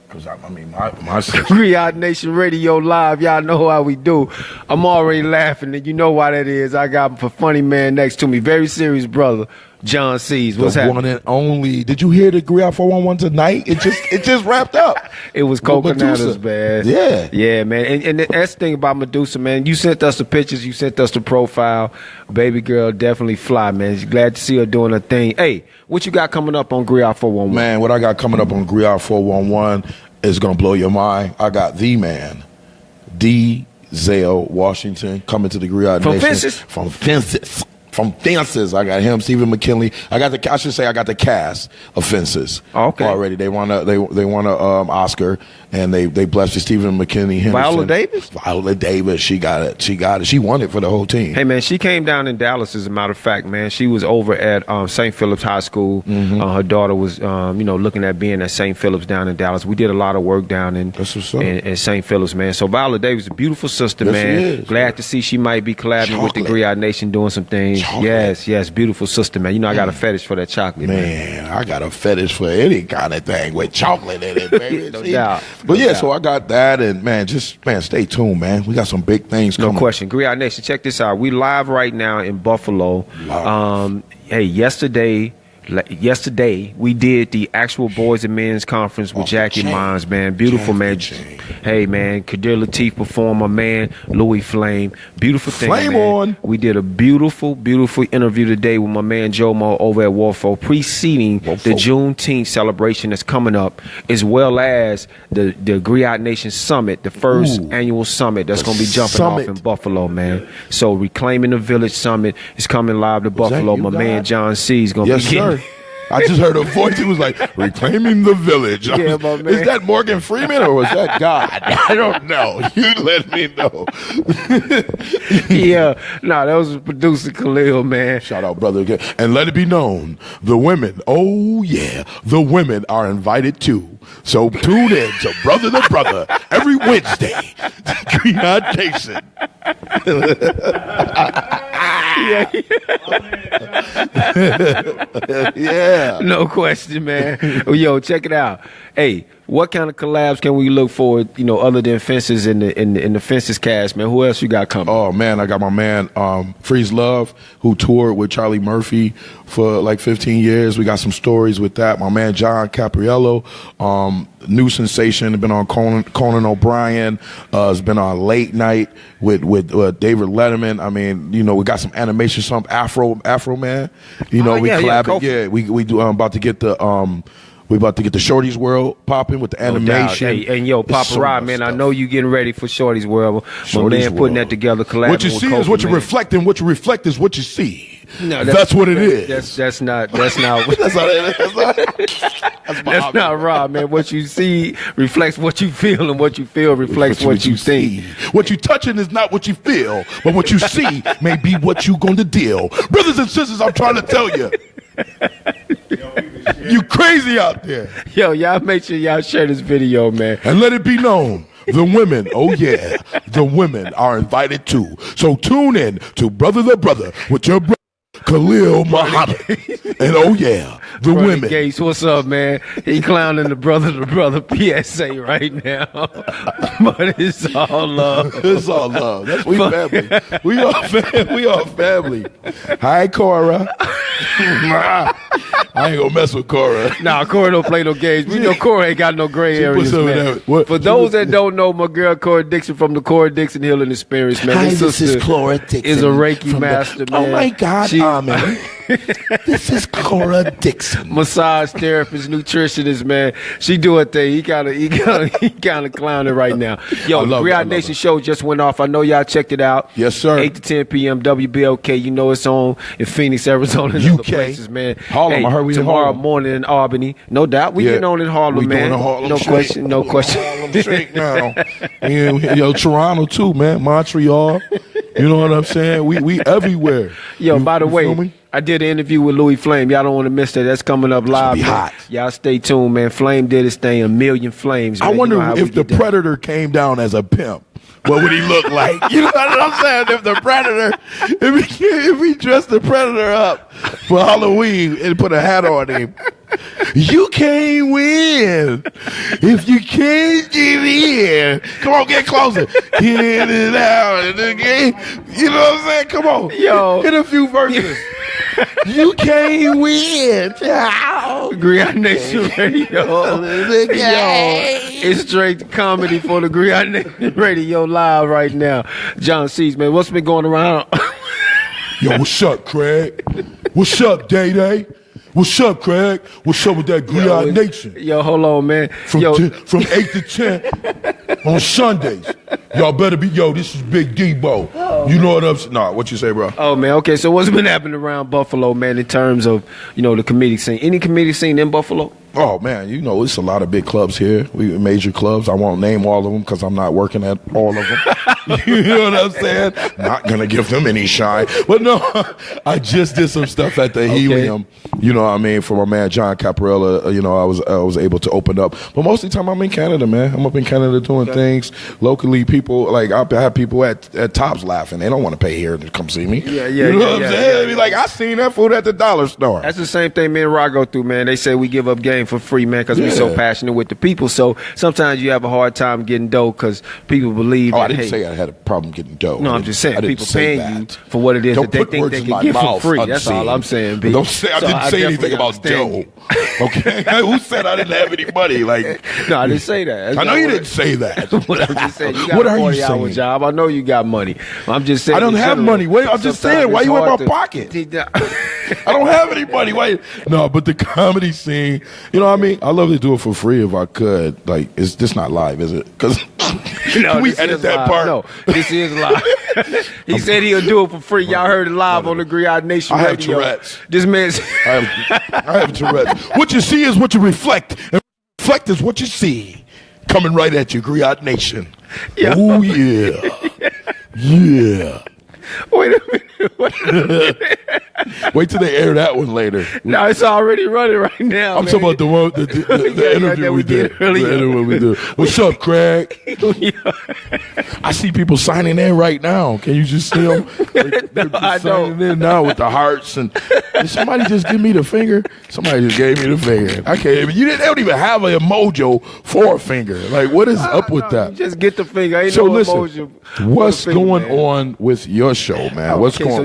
Because I mean, my sister. Griot Nation Radio Live. Y'all know how we do. I'm already laughing, and you know why that is. I got a funny man next to me. Very serious brother, Jon Cesar. What's happening? One and only. Did you hear the Griot 411 tonight? It just wrapped up. It was coconuts, man. Yeah. Yeah, man. And that's the thing about Medusa, man. You sent us the pictures. You sent us the profile. Baby girl definitely fly, man. Glad to see her doing her thing. Hey, what you got coming up on Griot 411? Man, what I got coming up on Griot 411 is going to blow your mind. I got the man, D. Zale Washington, coming to the Griot Nation. From Fences? From Fences. I got him, Stephen McKinley. I got the cast of Fences. Okay. Already. They won a Oscar, and they blessed Stephen McKinley. Viola Davis? Viola Davis. She got it. She won it for the whole team. Hey, man, she came down in Dallas, as a matter of fact, man. She was over at St. Philip's High School. Mm-hmm. Her daughter was, looking at being at St. Philip's down in Dallas. We did a lot of work down in St. Philip's, man. So Viola Davis, a beautiful sister, man. She is, Glad to see she might be collabing with the Griot Nation, doing some things. Chocolate. Yes, beautiful sister, man. You know I got a fetish for that chocolate, man. I got a fetish for any kind of thing with chocolate in it, baby. No doubt. But so I got that, and stay tuned, man. We got some big things coming. No question. Griot Nation, check this out. We live right now in Buffalo. Hey, yesterday we did the actual boys and men's conference with Jackie Mons, man. Beautiful, man. Hey, man, Kadir Latif performer, man. Louis Flame. Beautiful thing, Flame man. on. We did a beautiful, beautiful interview today with my man Jomo over at Warfo, preceding the Juneteenth celebration that's coming up, as well as the Griot Nation Summit, the first annual summit that's going to be jumping off in Buffalo, man. So Reclaiming the Village Summit is coming live to Buffalo. My man Jon Cesar is going to be getting. I just heard a voice. He was like, "Reclaiming the Village." Yeah, my man. Is that Morgan Freeman or was that God? I don't know. You let me know. That was producer Khalil, man. Shout out, brother. And let it be known, the women, the women are invited too. So tune in to Brother to Brother every Wednesday. Griot Nation. Yeah. No question, man. Yo, check it out. Hey, what kind of collabs can we look for, other than Fences in the Fences cast, man? Who else you got coming? Oh, man, I got my man Freeze Love, who toured with Charlie Murphy for like 15 years. We got some stories with that. My man John Capriello, new sensation, been on Conan O'Brien, has been on Late Night with David Letterman. I mean, we got some animation, some Afro Man. We collab. Yeah, we do about to get the we about to get the Shorty's World popping with the animation. Hey, and Papa Rod, man, I know you getting ready for Shorty's World. My man putting that together, collaborating. What you see is what you reflect, and what you reflect is what you see. No, that's what it is. That's not that's not Rob, man. What you see reflects what you feel, and what you feel reflects what you think. What you touching is not what you feel, but what you see may be what you going to deal. Brothers and sisters, I'm trying to tell you. You crazy out there. Yo, y'all make sure y'all share this video, man. And let it be known, the women, the women are invited too. So tune in to Brother to Brother with your brother Khalil Muhammad. And the Brother women. Gates, what's up, man? He clowning the Brother to Brother PSA right now. But it's all love. It's all love. That's we family. We all family. Hi, Cora. I ain't gonna mess with Cora. Nah, Cora don't play no games. We know Cora ain't got no gray areas, man. For those that don't know, my girl Cora Dixon from the Cora Dixon Healing Experience, man. Hi, this is Cora Dixon. Is a Reiki master, man. Oh my God, Amon. This is Cora Dixon. Massage therapist, nutritionist, man. She do her thing. He kind of clowning right now. Yo, the Griot Nation show just went off. I know y'all checked it out. Yes, sir. 8 to 10 p.m. WBLK. You know it's on in Phoenix, Arizona, and other places, man. Harlem. I heard we tomorrow in morning in Albany. No doubt. We getting on in Harlem, man. No question. Harlem Shake now. Toronto too, man. Montreal. You know what I'm saying? We everywhere. Yo, by the way, I did an interview with Louis Flame. Y'all don't want to miss that. That's coming up live. Be hot. Y'all stay tuned, man. Flame did his thing. 1,000,000 flames. Man. I wonder if the Predator came down as a pimp. What would he look like? You know what I'm saying? If the Predator, if he dressed the Predator up for Halloween and put a hat on him, You can't win if you can't get in. Come on, get closer. Get it out of the game. You know what I'm saying? Come on. Yo. Hit a few verses. You can't win. Griot Nation Radio. Yo, it's straight comedy for the Griot Nation Radio live right now. Jon Cesar, man, what's been going around? Yo, what's up, Craig? What's up, Day-Day? What's up, Craig? What's up with that Griot Nation? Yo, hold on, man. From 8 to 10 on Sundays. Y'all better be, this is Big Debo. Oh, you know what I'm saying? Nah, what you say, bro? Oh, man, okay, so what's been happening around Buffalo, man, in terms of, the comedic scene? Any comedic scene in Buffalo? Oh, man, it's a lot of big clubs here. Major clubs. I won't name all of them because I'm not working at all of them. You know what I'm saying? Not going to give them any shine. But no, I just did some stuff at the Helium, you know what I mean, for my man John Caparella. I was able to open up. But most of the time I'm in Canada, man. I'm up in Canada doing things. Locally, people, like, I have people at Tops laughing. They don't want to pay here to come see me. You know what I'm saying? Be like, I seen that food at the dollar store. That's the same thing me and Rod go through, man. They say we give up game for free, man, because we're so passionate with the people. So sometimes you have a hard time getting dough because people believe I didn't say I had a problem getting dough. No, I'm just saying people paying you for what it is that they think they can get for free. That's all I'm saying, B. Don't say I didn't say anything about dough. Okay? Who said I didn't have any money? Like, no, I didn't say that. I know you didn't say that. What I'm just saying, you got a 40-hour job. I know you got money. I'm just saying. I don't have money. Wait, I'm just saying. Why you in my pocket? I don't have any money. Why? No, but the comedy scene, you know what I mean? I love to do it for free if I could. Like, it's just not live, is it? Because can we edit that part? No, this is live. He said he'll do it for free. Y'all heard it live on the Griot Nation Radio. I have Tourette's. This man's I have Tourette's. What you see is what you reflect, and reflect is what you see. Coming right at you, Griot Nation. Oh yeah, yeah. Wait a minute. Wait till they air that one later. No, it's already running right now. I'm talking about the one, the interview we did. What's up, Craig? I see people signing in right now. Can you just see them? I don't. In now with the hearts and did somebody just give me the finger? Somebody just gave me the finger. I can't even. They don't even have a emoji for a finger. Like, what is up with that? You just get the finger. Ain't so no listen, emoji. what's going on with your show, man?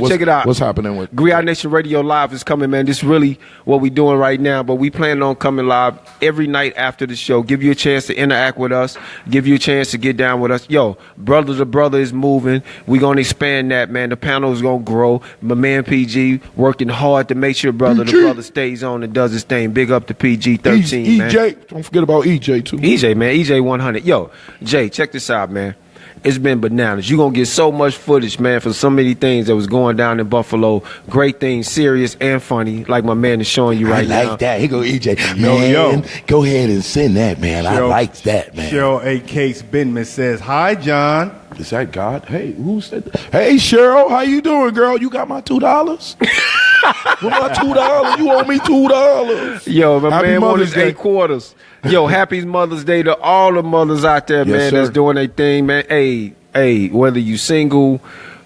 Check it out. What's happening with Griot Nation Radio Live is coming, man. This is really what we're doing right now, but we plan on coming live every night after the show. Give you a chance to interact with us. Give you a chance to get down with us. Yo, Brother to Brother is moving. We're going to expand that, man. The panel is going to grow. My man PG working hard to make sure Brother to Brother stays on and does his thing. Big up to PG-13, man. EJ, don't forget about EJ, too. EJ, man. EJ 100. Yo, Jay, check this out, man. It's been bananas. You're going to get so much footage, man, for so many things that was going down in Buffalo. Great things, serious and funny, like my man is showing you right now. I like that. Here go EJ. Man, go ahead and send that, man. I like that, man. Cheryl A. Case Benman says, hi, John. Is that God? Hey, who said that? Hey, Cheryl, how you doing, girl? You got my $2? With my $2, you owe me $2. Yo, my man won his 8 quarters. Yo, happy Mother's Day to all the mothers out there, man, that's doing their thing, man. Hey, whether you single,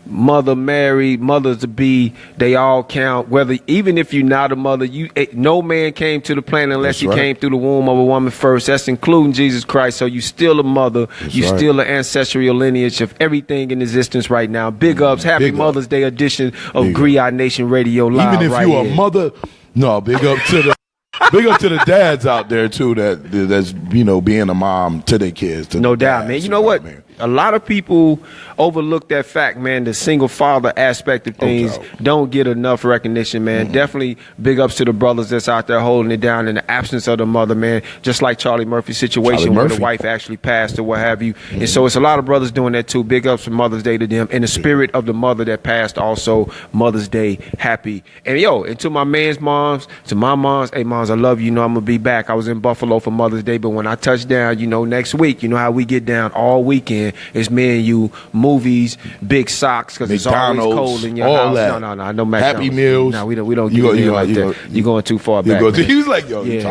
mother married, mothers to be, they all count. Whether even if you're not a mother, no man came to the planet unless he came through the womb of a woman first. That's including Jesus Christ. So you still a mother. You still an ancestral lineage of everything in existence right now. Big ups, happy Mother's Day edition of Griot Nation Radio Live. Even if you a mother, no, big up to the. Big up to the dads out there too that's being a mom to their kids. No doubt, man. You know what? A lot of people overlook that fact, man. The single father aspect of things don't get enough recognition, man. Definitely big ups to the brothers that's out there holding it down in the absence of the mother, man. Just like Charlie Murphy's situation where the wife actually passed or what have you. And so it's a lot of brothers doing that too. Big ups for Mother's Day to them. In the spirit of the mother that passed also, Mother's Day happy. And and to my man's moms, to my moms, hey moms, I love you. I'm going to be back. I was in Buffalo for Mother's Day, but when I touch down, next week, you know how we get down all weekend. It's me and you, movies, big socks, because it's always cold in your house. That. No McDonald's. Happy Meals. No, we don't get it like that. You're going too far back. He was like,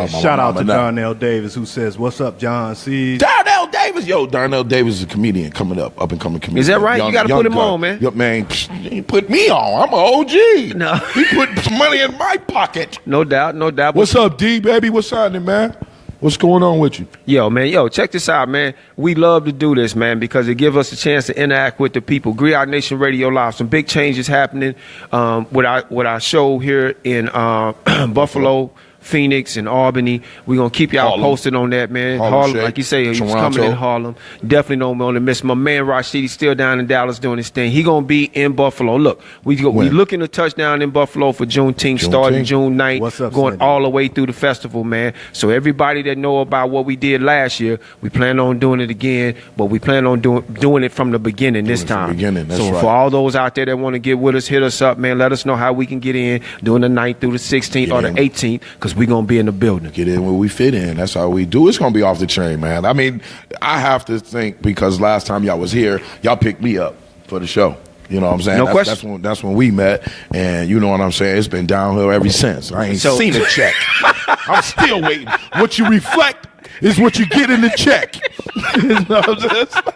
shout out to Darnell Davis, who says, what's up, Jon Cesar? Darnell Davis. Davis, Darnell Davis is a comedian coming up and coming comedian. Is that right? You got to put him on, man. Yep, man. He put me on. I'm an OG. No. He put some money in my pocket. No doubt. What's up, D, baby? What's happening, man? What's going on with you? Yo, check this out, man. We love to do this, man, because it gives us a chance to interact with the people. Griot Nation Radio Live. Some big changes happening with our show here in Buffalo, Phoenix, and Albany. We're going to keep y'all posted on that, man. Harlem, like you say, he's coming in Harlem. Definitely don't want to miss. My man Rashidi still down in Dallas doing his thing. He going to be in Buffalo. Look, we looking to touch down in Buffalo for Juneteenth, starting June 9th, going all the way through the festival, man. So everybody that know about what we did last year, we plan on doing it again, but we plan on doing it from the beginning this time. So for all those out there that want to get with us, hit us up, man. Let us know how we can get in during the 9th through the 16th or the 18th, because we're going to be in the building. Get in where we fit in. That's how we do. It's going to be off the chain, man. I mean, I have to think, because last time y'all was here, y'all picked me up for the show. You know what I'm saying? No question. That's when we met, and you know what I'm saying? It's been downhill ever since. I ain't seen a check. I'm still waiting. What you reflect is what you get in the check.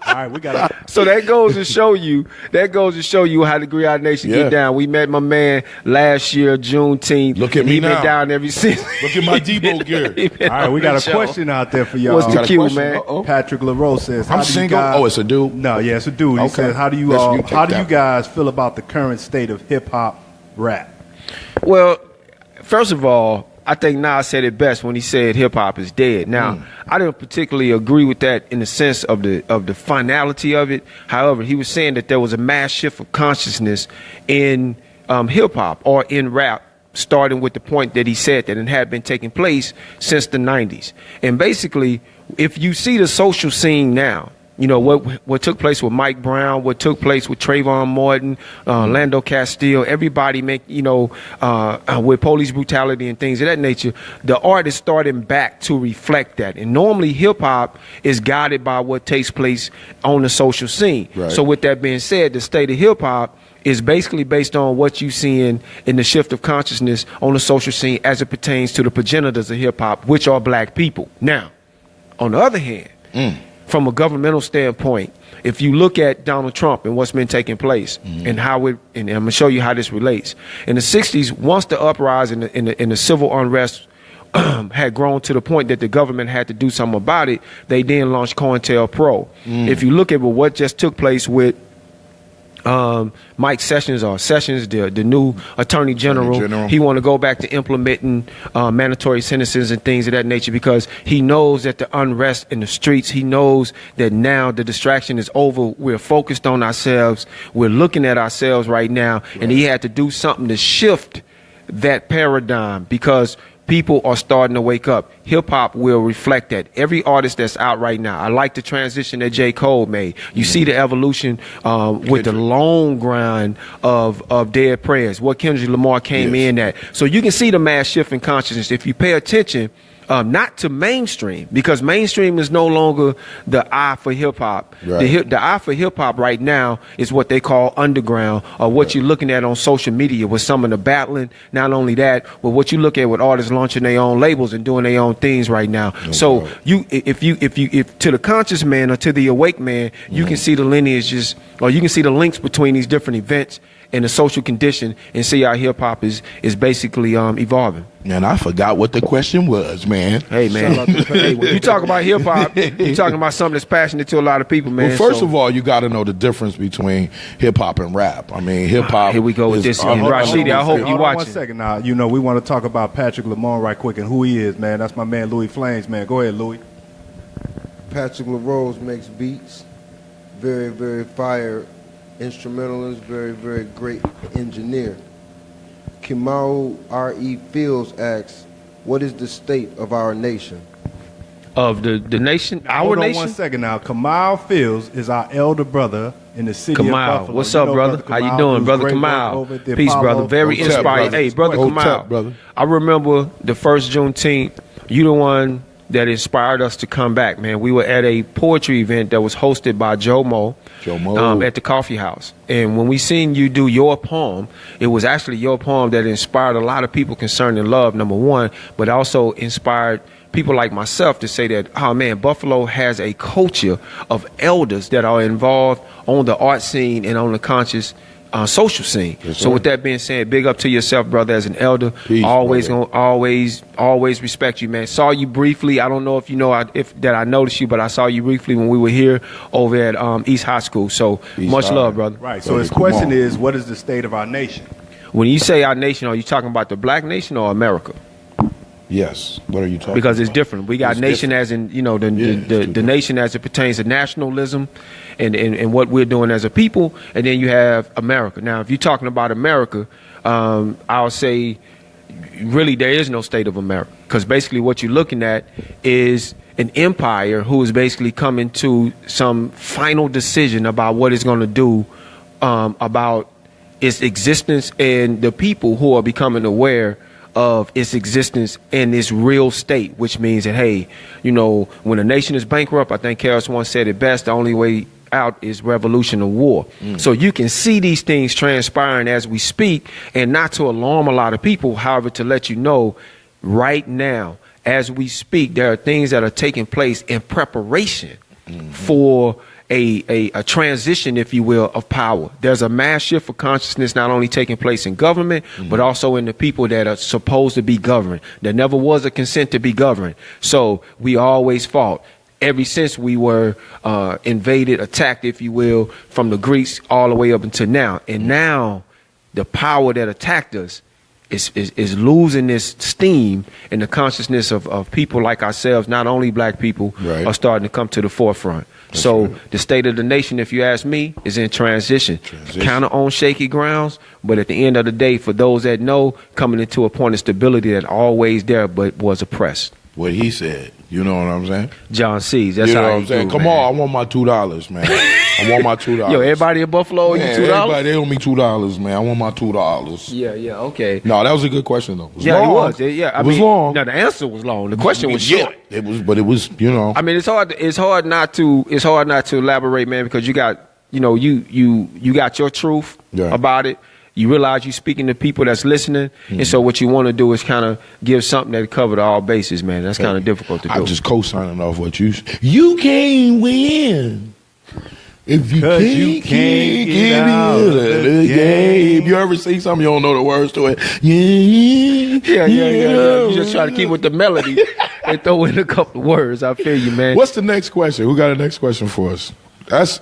All right, we got it. So that goes to show you how the Griot Nation get down. We met my man last year, Juneteenth. Look at me now. He been down every since. Look at my Debo gear. All right, we got a question out there for y'all. What's the cue, man? Patrick LaRose says, I'm single. It's a dude? No, yeah, it's a dude. He says, how do you guys feel about the current state of hip-hop rap? Well, first of all, I think Nas said it best when he said hip hop is dead. Now, I didn't particularly agree with that in the sense of the finality of it. However, he was saying that there was a mass shift of consciousness in hip hop or in rap, starting with the point that he said that it had been taking place since the 90s. And basically, if you see the social scene now, you know, what took place with Mike Brown, what took place with Trayvon Martin, Lando Castile, everybody with police brutality and things of that nature, the art is starting back to reflect that. And normally hip hop is guided by what takes place on the social scene. Right. So with that being said, the state of hip hop is basically based on what you see in the shift of consciousness on the social scene as it pertains to the progenitors of hip hop, which are black people. Now, on the other hand, from a governmental standpoint, if you look at Donald Trump and what's been taking place and how and I'm going to show you how this relates. In the 60s, once the uprising in the civil unrest had grown to the point that the government had to do something about it, they then launched COINTELPRO. If you look at what just took place with Mike Sessions, the new Attorney General, he want to go back to implementing mandatory sentences and things of that nature because he knows that the unrest in the streets, he knows that now the distraction is over. We're focused on ourselves. We're looking at ourselves right now. And he had to do something to shift that paradigm because people are starting to wake up. Hip-hop will reflect that. Every artist that's out right now, I like the transition that J. Cole made. You see the evolution with the long grind of Dead Prayers, what Kendrick Lamar came in at. So you can see the mass shift in consciousness. If you pay attention, not to mainstream, because mainstream is no longer the eye for hip-hop. Right. The eye for hip-hop right now is what they call underground, or what you're looking at on social media with some of the battling. Not only that, but what you look at with artists launching their own labels and doing their own things right now. So if to the conscious man or to the awake man, you can see the lineages, or you can see the links between these different events and the social condition, and see how hip hop is basically evolving. And I forgot what the question was, man. Hey, man. Hey, when you talk about hip hop, you're talking about something that's passionate to a lot of people, man. Well, first of all, you got to know the difference between hip hop and rap. I mean, hip hop. Here we go with this. Rashidi, I hope you watching. 1 second now. You know, we want to talk about Patrick Lamar right quick and who he is, man. That's my man, Louis Flames, man. Go ahead, Louis. Patrick LaRose makes beats. Very, very fire instrumentalist, very, very great engineer. Kimau R.E. Fields asks, what is the state of our nation? Of the nation? Our nation? Hold on 1 second now. Kamau Fields is our elder brother in the city of Buffalo. What's up, brother? How you doing, brother Kamau? Peace, brother. Very inspired. Hey, brother Kamau. I remember the first Juneteenth. You the one that inspired us to come back, man. We were at a poetry event that was hosted by Joe Mo at the coffee house. And when we seen you do your poem, it was actually your poem that inspired a lot of people concerning love, number one, but also inspired people like myself to say that, oh man, Buffalo has a culture of elders that are involved on the art scene and on the conscious social scene. Yes, so with that being said, big up to yourself, brother, as an elder. Peace, always brother. gonna always respect you, man. Saw you briefly. I don't know if you know that I noticed you, but I saw you briefly when we were here over at East High School. So East much High. love, brother. Right. So Brother, his come question on. is, what is the state of our nation? When you say our nation, are you talking about the black nation or America? Yes. What are you talking Because it's about? different. We got It's nation different. as in, you know, the two nation as it pertains to nationalism and what we're doing as a people, and then you have America. Now, if you're talking about America, I'll say really there is no state of America, because basically what you're looking at is an empire who is basically coming to some final decision about what it's going to do about its existence, and the people who are becoming aware of its existence in its real state, which means that, hey, you know, when a nation is bankrupt, I think Karras once said it best, the only way out is revolution or war. So you can see these things transpiring as we speak, and not to alarm a lot of people, however, to let you know right now, as we speak, there are things that are taking place in preparation for a transition, if you will, of power. There's a mass shift of consciousness not only taking place in government, but also in the people that are supposed to be governed. There never was a consent to be governed. So we always fought. Ever since we were invaded, attacked, if you will, from the Greeks all the way up until now. And now the power that attacked us is losing this steam, and the consciousness of people like ourselves, not only black people, Right. are starting to come to the forefront. So the state of the nation, if you ask me, is in transition. Kind of on shaky grounds, but at the end of the day, for those that know, coming into a point of stability that always there but was oppressed. What he said. You know what I'm saying? Jon Cesar, that's You know how what he I'm saying? do, Come man. on, I want my $2, man. I want my $2. Yo, everybody in Buffalo, you Man, $2? everybody, they owe me $2, man. I want my $2. Yeah, okay. No, that was a good question though. It was Yeah, long. it was. Yeah, I it was mean, long. No, the answer was long. The question was Yeah, short. it was, but it was, you know. I mean, it's hard not to elaborate, man, because you got, you know, you got your truth Yeah. about it. You realize you're speaking to people that's listening, and so what you want to do is kind of give something that covered all bases, man. That's kind of difficult to do. I'm just co-signing off what you can't win if you 'Cause can't, you can't get out in of the game. You ever see something you don't know the words to it? Yeah. You just try to keep with the melody and throw in a couple of words. I feel you, man. What's the next question? Who got a next question for us?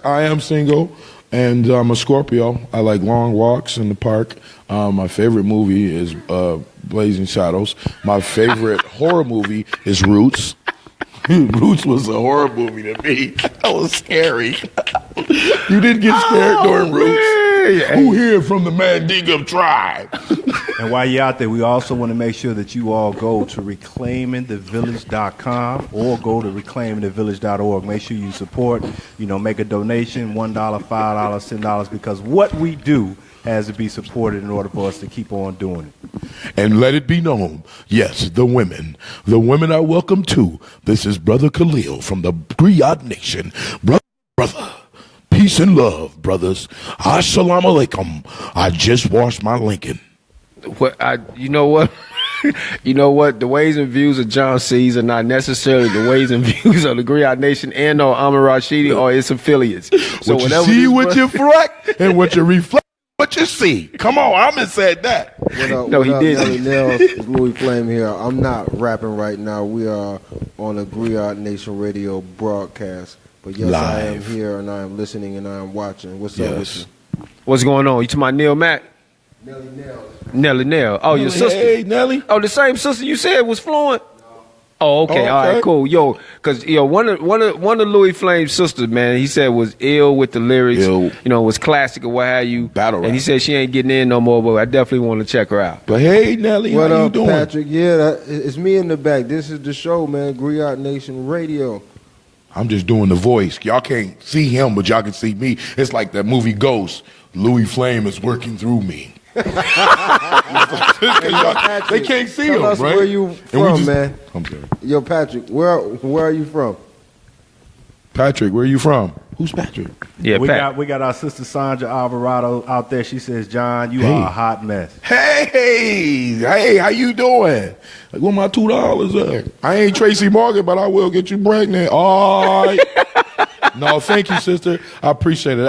I am single, and I'm a Scorpio. I like long walks in the park. My favorite movie is Blazing Shadows. My favorite horror movie is Roots. Roots was a horror movie to me. That was scary. You didn't get scared during Roots? Who here from the Mandingo tribe? And while you're out there, we also want to make sure that you all go to reclaimingthevillage.com or go to reclaimingthevillage.org. Make sure you support, make a donation, $1, $5, $10, because what we do has to be supported in order for us to keep on doing it. And let it be known, yes, the women are welcome too. This is Brother Khalil from the Griot Nation. Brother, peace and love, brothers. Assalamu alaikum. I just washed my Lincoln. You know what? You know what? The ways and views of Jon Cesar are not necessarily the ways and views of the Griot Nation and or Amon Rashidi or its affiliates. So what you see, what you reflect, and what you reflect, what you see. Come on, Amon said that. No, he did. Nelly Nails, it's Louis Flame here. I'm not rapping right now. We are on a Griot Nation Radio broadcast. But yes, I am Live. here and I am listening and I am watching. What's up with you? What's going on? You talking about Neil Mack? Nelly Nails. Nelly Nell. Oh, your sister. Hey, Nelly. Oh, the same sister you said was fluent? Oh, okay. All right, cool. Yo, because one of Louis Flame's sisters, man, he said was ill with the lyrics. Ill. Was classic or what have you. Battle rap. And he said she ain't getting in no more, but I definitely want to check her out. But hey, Nelly, What how you up, doing? Patrick? Yeah, it's me in the back. This is the show, man. Griot Nation Radio. I'm just doing the voice. Y'all can't see him, but y'all can see me. It's like that movie Ghost. Louis Flame is working through me. They can't see Tell him, us right? where you And we from, just- man. I'm sorry. Yo, Patrick, where are you from? Patrick, where are you from? Who's Patrick? Yeah, we Pat. got our sister Sandra Alvarado out there. She says, John, you are a hot mess. Hey, how you doing? Like, where my $2 at? I ain't Tracy Morgan, but I will get you pregnant. All right. No, thank you, sister. I appreciate it.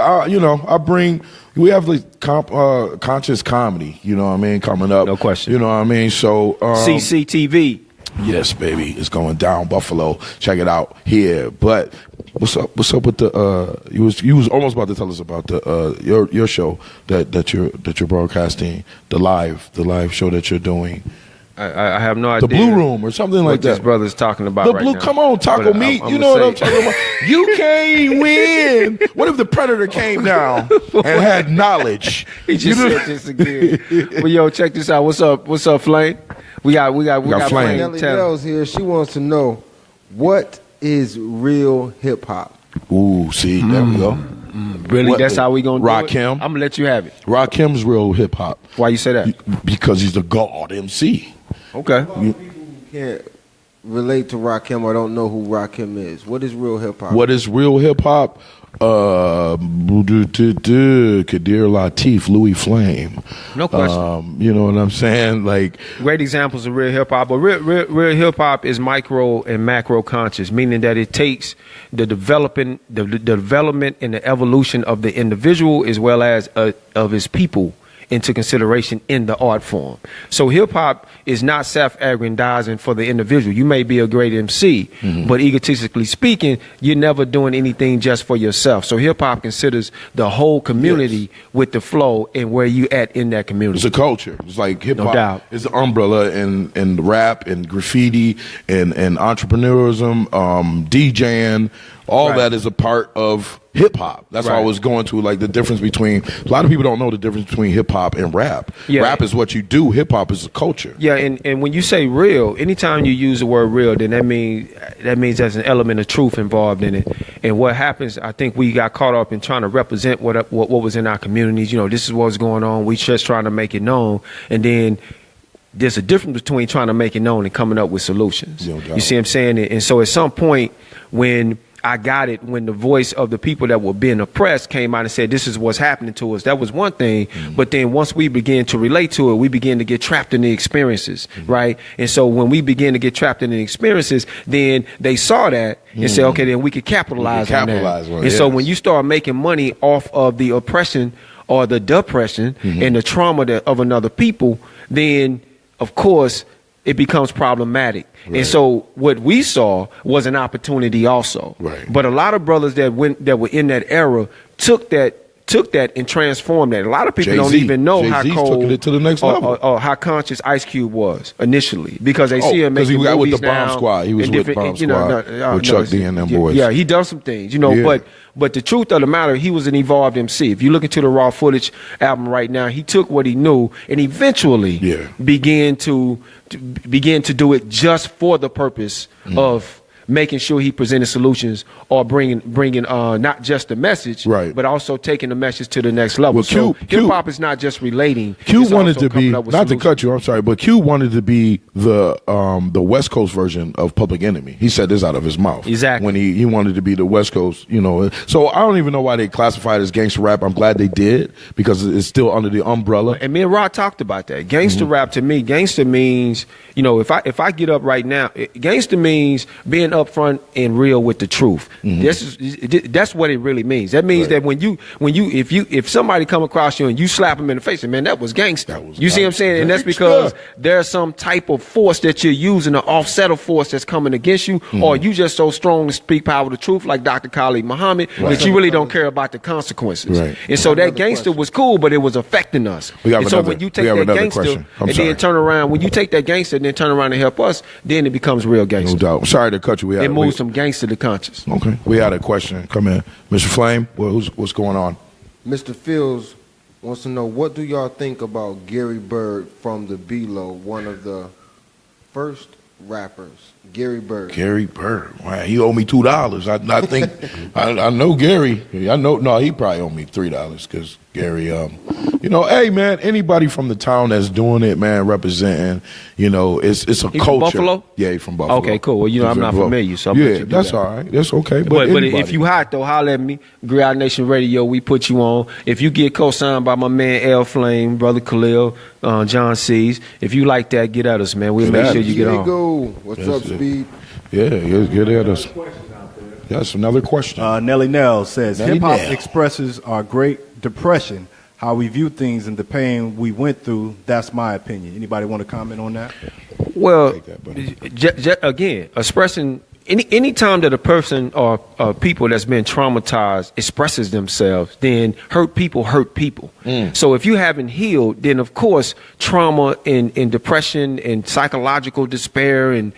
We have like conscious comedy, you know what I mean, coming up. No question. You know what I mean? So CCTV. Yes, baby. It's going down, Buffalo. Check it out here. But what's up with the you was almost about to tell us about the your show that you're broadcasting, the live show that you're doing. I have no idea. The Blue Room or something like that. This brother's talking about the right blue, now. come on, taco meat. You know what I'm talking about? You can't win. What if the Predator came down and had knowledge? He just said this again. Well, yo, check this out. What's up, Flame? We got Flame. Nelly Nell's here. She wants to know, what is real hip hop? Ooh, see, there we go. Really? That's how we gonna do it? Rakim. I'm gonna let you have it. Rakim's real hip hop. Why you say that? Because he's the God MC. Okay. People can't relate to Rakim or don't know who Rakim is. What is real hip hop? What is real hip hop? Kadir Latif, Louis Flame. No question. You know what I'm saying? Like, great examples of real hip hop, but real hip hop is micro and macro conscious, meaning that it takes the development and the evolution of the individual as well as of his people into consideration in the art form. So hip hop is not self-aggrandizing for the individual. You may be a great MC, but egotistically speaking, you're never doing anything just for yourself. So hip hop considers the whole community with the flow and where you at in that community. it's a culture. It's like hip No hop doubt. is the umbrella and rap and graffiti and entrepreneurism, DJing. All Right. that is a part of hip hop. That's why I Right. was going to like the difference between. A lot of people don't know the difference between hip hop and rap. Yeah. Rap is what you do. Hip hop is a culture. Yeah, and when you say real, anytime you use the word real, then that means there's an element of truth involved in it. And what happens, I think we got caught up in trying to represent what was in our communities. You know, this is what's going on. We just trying to make it known, and then there's a difference between trying to make it known and coming up with solutions. No doubt. You see what I'm saying? And so at some point when I got it, when the voice of the people that were being oppressed came out and said, this is what's happening to us, that was one thing. But then once we began to relate to it, we began to get trapped in the experiences, right? And so when we began to get trapped in the experiences, then they saw that and said, okay, then we could capitalize on that. on it, And so yes. when you start making money off of the oppression or the depression and the trauma of another people, then of course it becomes problematic. Right. And so what we saw was an opportunity also. Right. But a lot of brothers that were in that era took that and transformed that. A lot of people don't Jay-Z. even know how Jay-Z's cold took it to the next level. or how conscious Ice Cube was initially, because they see him because making he got with movies the Bomb now Squad. He was and with different- Bomb you know, Squad with Chuck D and them boys. Yeah, he done some things, you know, Yeah. but the truth of the matter, he was an evolved MC. If you look into the Raw Footage album right now, he took what he knew and eventually began to do it just for the purpose of making sure he presented solutions or bringing not just the message, Right. but also taking the message to the next level. Well, So Q- hip hop is not just relating. Q it's wanted also to be, coming up with not to solutions. cut you, I'm sorry, but Q wanted to be the West Coast version of Public Enemy. He said this out of his mouth. Exactly. When he wanted to be the West Coast, you know. So I don't even know why they classified it as gangster rap. I'm glad they did, because it's still under the umbrella. And me and Rod talked about that. Gangster rap, to me, gangster means, you know, if I get up right now, gangster means being upfront and real with the truth. That's what it really means. That means that if somebody come across you and you slap them in the face, and man, that was gangster. You see what I'm saying? And that's because there's some type of force that you're using, an offset of force that's coming against you, or you just so strong to speak power of the truth, like Dr. Khalid Muhammad, that you really don't care about the consequences. Right. And so that gangster was cool, but it was affecting us. We have And so another- when you we take have that another gangster question. I'm and sorry. then turn around, when you take that gangster and then turn around and help us, then it becomes real No gangster. doubt. Sorry to cut you. It moves from gangster to conscious. Okay. We had a question. Come in. Mr. Flame, what's going on? Mr. Fields wants to know, what do y'all think about Gary Bird from the B-Lo, one of the first rappers Gary Bird. Gary Bird. Man, he owed me $2. I think I know Gary. I know. No, he probably owed me $3 because Gary. Hey man, anybody from the town that's doing it, man, representing. It's a He culture. from Buffalo? Yeah, he from Buffalo. Okay, cool. Well, He's I'm not from familiar, so I'm yeah, that's all right. That's okay. But anybody. if you hot though, holler at me. Griot Nation Radio, we put you on. If you get co-signed by my man L Flame, brother Khalil, Jon Cesar, if you like that, get at us, man. We'll make sure you get on. Diego, what's up, Speed? Yeah, get at us. That's another question. Nelly Nell says, Nelly hip-hop Nell. expresses our great depression, how we view things and the pain we went through. That's my opinion. Anybody want to comment on that? Well, Take that, buddy. again, expressing any time that a person or people that's been traumatized expresses themselves, then hurt people. So if you haven't healed, then of course trauma and depression and psychological despair and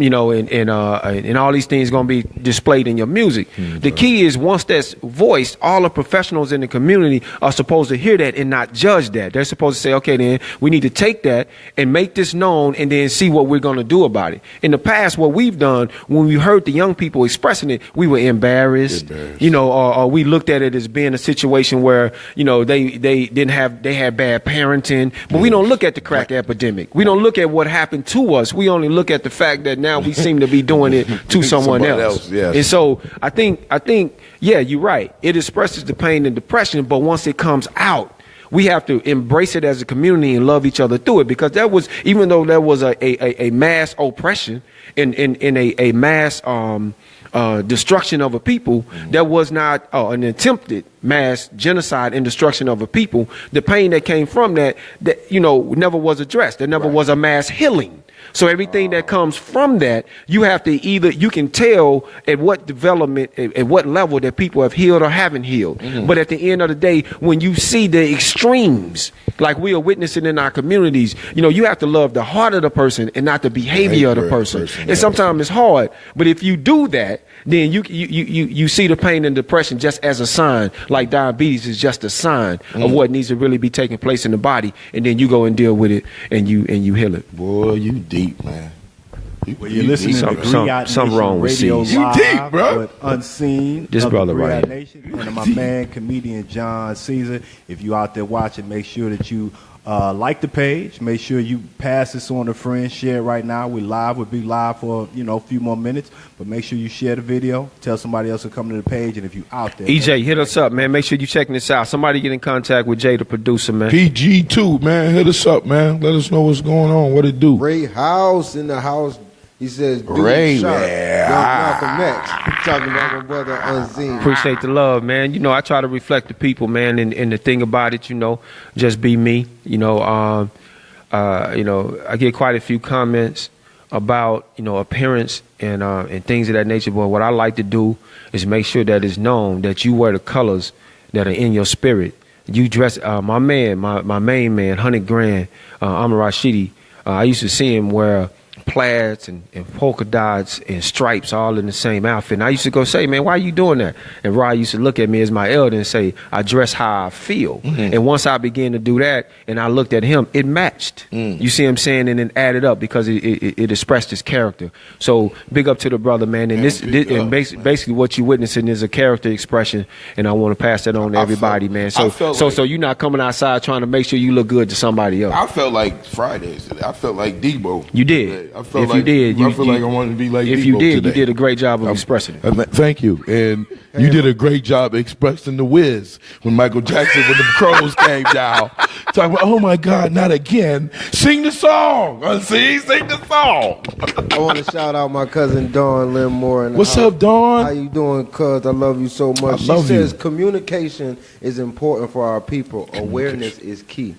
all these things going to be displayed in your music. The key is once that's voiced, all the professionals in the community are supposed to hear that and not judge that. They're supposed to say, okay, then we need to take that and make this known and then see what we're going to do about it. In the past, what we've done when we heard the young people expressing it, we were embarrassed. Or we looked at it as being a situation where, they had bad parenting, but we don't look at the crack epidemic. We don't look at what happened to us. We only look at the fact that now we seem to be doing it to someone else. Yes. And so I think, yeah, you're right. It expresses the pain and depression, but once it comes out, we have to embrace it as a community and love each other through it, because even though there was a mass oppression in a mass destruction of a people, there was not an attempted mass genocide and destruction of a people. The pain that came from that never was addressed. There never was a mass healing. So everything that comes from that, you have to you can tell at what development, at what level that people have healed or haven't healed. But at the end of the day, when you see the extremes, like we are witnessing in our communities, you have to love the heart of the person and not the behavior of the person. And sometimes it's hard, but if you do that, then you see the pain and depression just as a sign, like diabetes is just a sign of what needs to really be taking place in the body, and then you go and deal with it and you heal it. Boy, you deep, man. Well, you're listening to Griot something wrong with Radio Cesar. Live You deep, bro. with Unseen. This of brother the right Griot here. Nation, and my man, comedian Jon Cesar. If you out there watching, make sure that you like the page. Make sure you pass this on to friends. Share it right now. We'll be live for a few more minutes, but make sure you share the video. Tell somebody else to come to the page, and if you out there, EJ, hit us up, man. Make sure you checking this out. Somebody get in contact with Jay, the producer, man. PG2, man. Hit us up, man. Let us know what's going on. What it do? Ray House in the house. He says, dude, Ray, sharp. man. Young Malcolm X. Talking about my brother Unseen. Appreciate the love, man. I try to reflect the people, man, and the thing about it, just be me. I get quite a few comments about, appearance and things of that nature. But what I like to do is make sure that it's known that you wear the colors that are in your spirit. You dress, my main man, 100 Grand, Amon Rashidi. I used to see him wear plaids and polka dots and stripes all in the same outfit. And I used to go say, man, why are you doing that? And Rod used to look at me as my elder and say, I dress how I feel. And once I began to do that and I looked at him, it matched. You see what I'm saying? And it added up because it expressed his character. So big up to the brother, man. And basically what you're witnessing is a character expression, and I want to pass that on to everybody, man. So you're not coming outside trying to make sure you look good to somebody else. I felt like Fridays today. I felt like Debo. You did. I felt like I wanted to be like if Debo you did, today. you did a great job of expressing it. Thank you. And you did a great job expressing the whiz when Michael Jackson, when the crows came down. Talking about, oh my God, not again. Sing the song. Sing the song. I want to shout out my cousin Dawn Limmore. What's up, Dawn? How you doing, cuz? I love you so much. She says communication is important for our people. Awareness is key.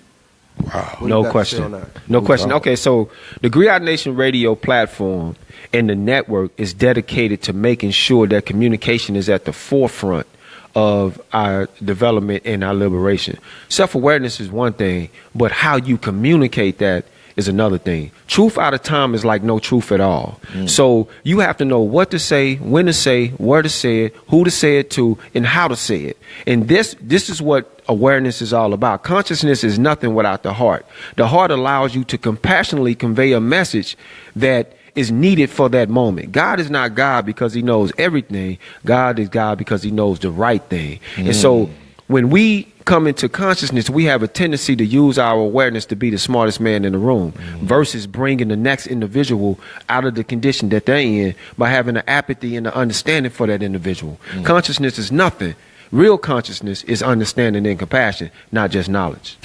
Wow. No question. No question. Okay, so the Griot Nation Radio platform and the network is dedicated to making sure that communication is at the forefront of our development and our liberation. Self-awareness is one thing, but how you communicate that is another thing. Truth out of time is like no truth at all. So you have to know what to say, when to say, where to say it, who to say it to, and how to say it. And this is what awareness is all about. Consciousness is nothing without the heart. The heart allows you to compassionately convey a message that is needed for that moment. God is not God because he knows everything. God is God because he knows the right thing. And so when we come into consciousness, we have a tendency to use our awareness to be the smartest man in the room versus bringing the next individual out of the condition that they're in by having an apathy and an understanding for that individual. Consciousness is nothing. Real consciousness is understanding and compassion, not just knowledge.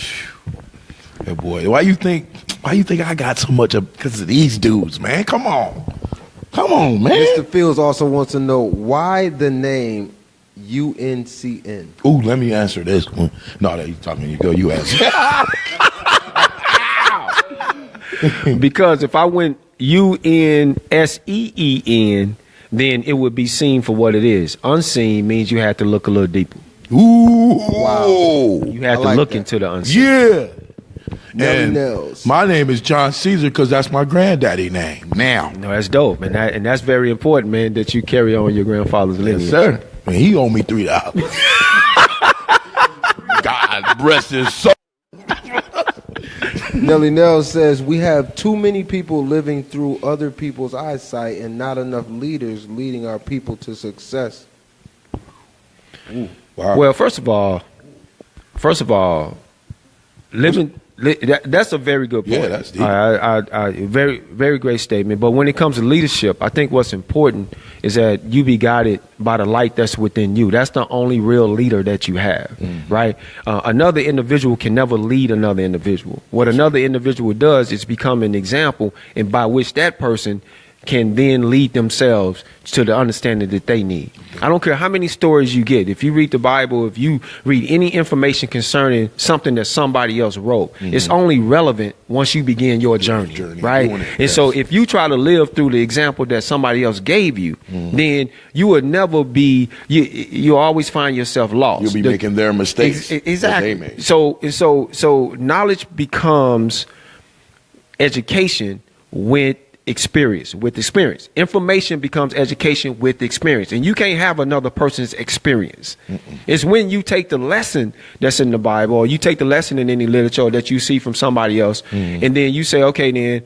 Hey boy, why you think I got so much of because of these dudes, man? Come on, man. Mr. Fields also wants to know why the name UNCN. Ooh, let me answer this one. No, you talking. You go. You answer. Because if I went UNSEEN, then it would be seen for what it is. Unseen means you had to look a little deeper. Ooh, wow. You had to look into the unseen. Yeah. And Nels. my name is Jon Cesar because that's my granddaddy name. Now, No, that's dope, man. And that's very important, man, that you carry on your grandfather's lineage. yes, sir. Man, he owe me $3. God bless his soul. Nelly Nell says, we have too many people living through other people's eyesight and not enough leaders leading our people to success. Ooh, wow. Well, first of all, that's a very good point. Yeah, that's deep. Very, very great statement. But when it comes to leadership, I think what's important is that you be guided by the light that's within you. That's the only real leader that you have, right? Another individual can never lead another individual. What another individual does is become an example, and by which that person can then lead themselves to the understanding that they need. I don't care how many stories you get. If you read the Bible, if you read any information concerning something that somebody else wrote, it's only relevant once you begin your journey, right? And so if you try to live through the example that somebody else gave you, then you would never be, you'll always find yourself lost. You'll be making their mistakes. Exactly. That they made. So knowledge becomes education with experience. Information becomes education with experience, and you can't have another person's experience. It's when you take the lesson that's in the Bible, or you take the lesson in any literature that you see from somebody else, and then you say, okay, then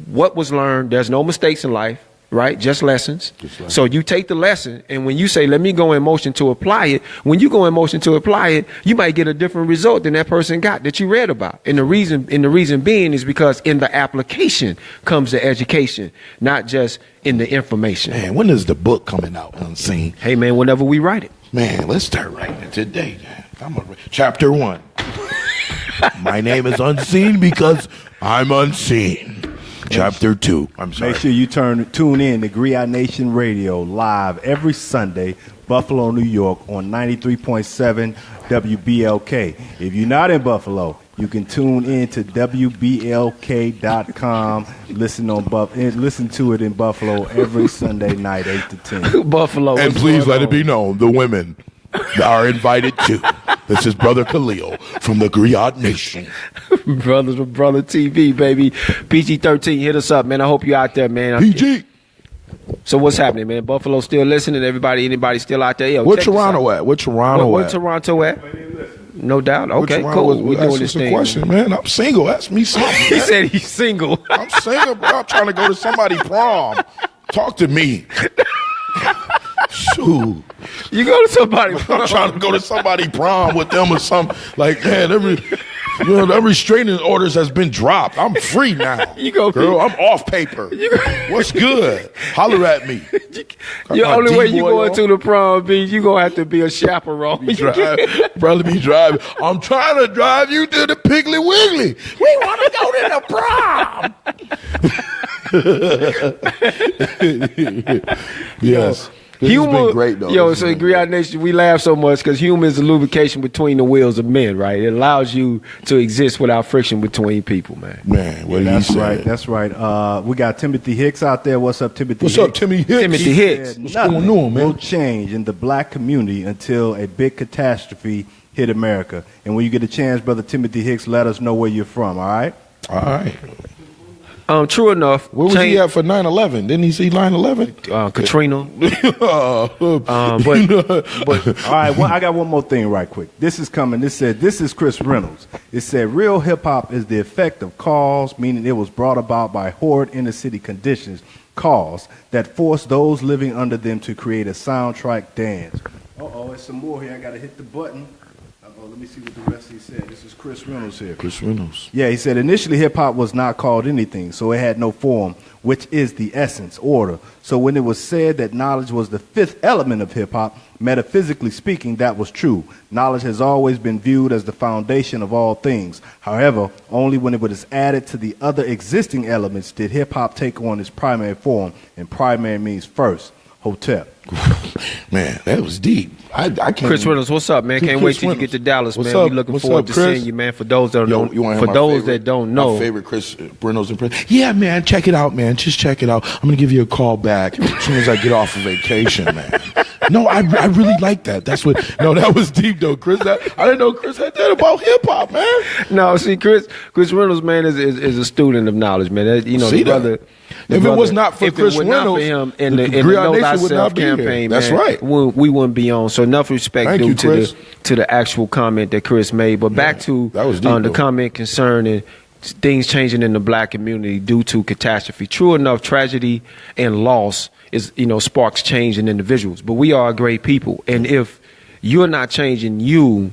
what was learned, there's no mistakes in life, right? Just lessons. So you take the lesson, and when you say, let me go in motion to apply it, when you go in motion to apply it, you might get a different result than that person got that you read about. And the reason being is because in the application comes the education, not just in the information. Man, when is the book coming out, Unseen? Hey, man, whenever we write it. Man, let's start writing it today. Chapter 1. My name is Unseen because I'm unseen. Chapter 2. I'm sorry. Make sure you tune in to Griot Nation Radio live every Sunday, Buffalo, New York, on 93.7 WBLK. If you're not in Buffalo, you can tune in to WBLK.com. Listen to it in Buffalo every Sunday night, 8 to 10. Buffalo. And please let it be known, the women are invited too. This is Brother Khalil from the Griot Nation. Brothers with Brother TV, baby. PG-13, hit us up, man. I hope you out there, man. PG. So what's happening, man? Buffalo still listening? Anybody still out there? Yo, Where Toronto at? Where Toronto Where at? Toronto at? No doubt. Okay, cool. We're doing this thing. Question, man. I'm single. Ask me something. He said he's single. I'm single, bro. I'm trying to go to somebody's prom. Talk to me. Shoot. You go to somebody. I'm trying to go to somebody's prom with them or something. Like, man, that restraining orders has been dropped. I'm free now. Girl, I'm off paper. What's good? Holler at me. The only way you going to the prom means you going to have to be a chaperone. Brother be driving. I'm trying to drive you to the Piggly Wiggly. We want to go to the prom. Yes. Humor, has been great, though. So Griot Nation, we laugh so much because humor is a lubrication between the wheels of men, right? It allows you to exist without friction between people, man. Man, what that's right. That's right. We got Timothy Hicks out there. What's up, Timothy? What's up, Timmy Hicks? Timothy Hicks. What's going on, man? Will change in the black community until a big catastrophe hit America. And when you get a chance, Brother Timothy Hicks, let us know where you're from. All right. All right. True enough. Where was he at for 9/11? Didn't he see 9/11? Katrina. But all right, I got one more thing right quick. This is coming. This is Chris Reynolds. It said real hip hop is the effect of cause, meaning it was brought about by horrid inner city conditions caused that forced those living under them to create a soundtrack dance. There's some more here. I got to hit the button. Let me see what the rest he said. This is Chris Reynolds here. Chris Reynolds. Yeah, he said initially hip-hop was not called anything, so it had no form, which is the essence, order. So when it was said that knowledge was the fifth element of hip-hop, metaphysically speaking, that was true. Knowledge has always been viewed as the foundation of all things. However, only when it was added to the other existing elements did hip-hop take on its primary form, and primary means first. Hotep. Man, that was deep. I can't. Chris Reynolds, what's up, man? Can't wait till you get to Dallas, man. Up? We looking What's forward up, to Chris? seeing you, man. For those that don't, that know, my favorite Chris Reynolds impression. Yeah, man, check it out, man. Just check it out. I'm gonna give you a call back as soon as I get off of vacation, man. No, I really like that. That's what. No, that was deep though, Chris. I didn't know Chris had that about hip hop, man. No, see, Chris Reynolds, man, is a student of knowledge, man. The brother. If it was not for Chris Reynolds, for him in the Griot Know Nation would Thyself not be here. campaign, That's man, right. we wouldn't be on. So enough respect Thank due you, Chris. to the actual comment that Chris made. But back to that was deep, the though. comment concerning things changing in the black community due to catastrophe. True enough, tragedy and loss is sparks change in individuals. But we are a great people, and if you're not changing you,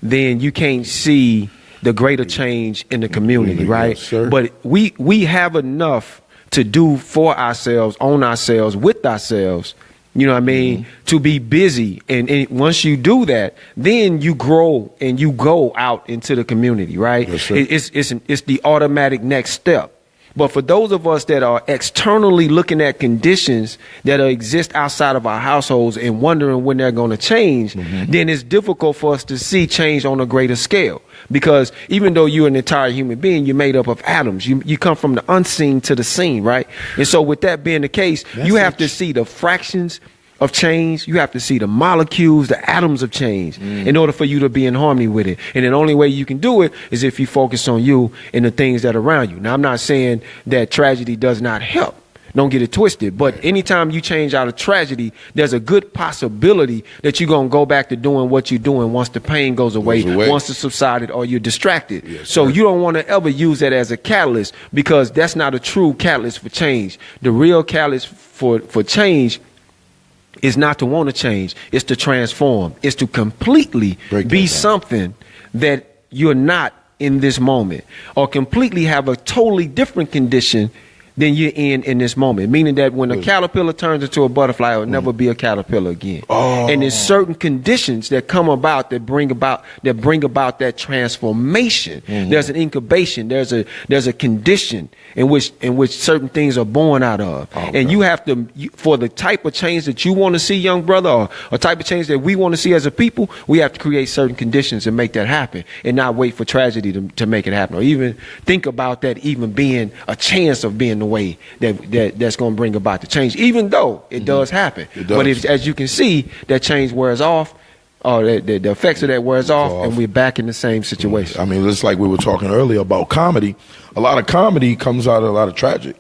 then you can't see the greater change in the community, right? Yes, sir. But we have enough to do for ourselves, on ourselves, with ourselves, you know what I mean, to be busy. And once you do that, then you grow and you go out into the community, right? Yes, sir. It's the automatic next step. But for those of us that are externally looking at conditions that exist outside of our households and wondering when they're going to change, then it's difficult for us to see change on a greater scale. Because even though you're an entire human being, you're made up of atoms. You come from the unseen to the seen, right? And so with that being the case, you have to see the fractions of change. You have to see the molecules, the atoms of change in order for you to be in harmony with it. And the only way you can do it is if you focus on you and the things that are around you. Now, I'm not saying that tragedy does not help. Don't get it twisted. But anytime you change out of tragedy, there's a good possibility that you're going to go back to doing what you're doing once the pain goes away. Once it's subsided or you're distracted. Yes, so you don't want to ever use that as a catalyst, because that's not a true catalyst for change. The real catalyst for change is not to want to change. It's to transform. It's to completely be something that you're not in this moment, or completely have a totally different condition than you're in this moment. Meaning that when a caterpillar turns into a butterfly, it'll never be a caterpillar again. And there's certain conditions that come about that bring about that transformation. There's an incubation. There's a condition in which certain things are born out of. And you have to, for the type of change that you want to see, young brother, or a type of change that we want to see as a people, we have to create certain conditions and make that happen, and not wait for tragedy to make it happen, or even think about that even being a chance of being the way that's going to bring about the change, even though it does happen. It does. But as you can see, that change wears off, or the effects of that wears off, and we're back in the same situation. I mean, it's like we were talking earlier about comedy. A lot of comedy comes out of a lot of tragic.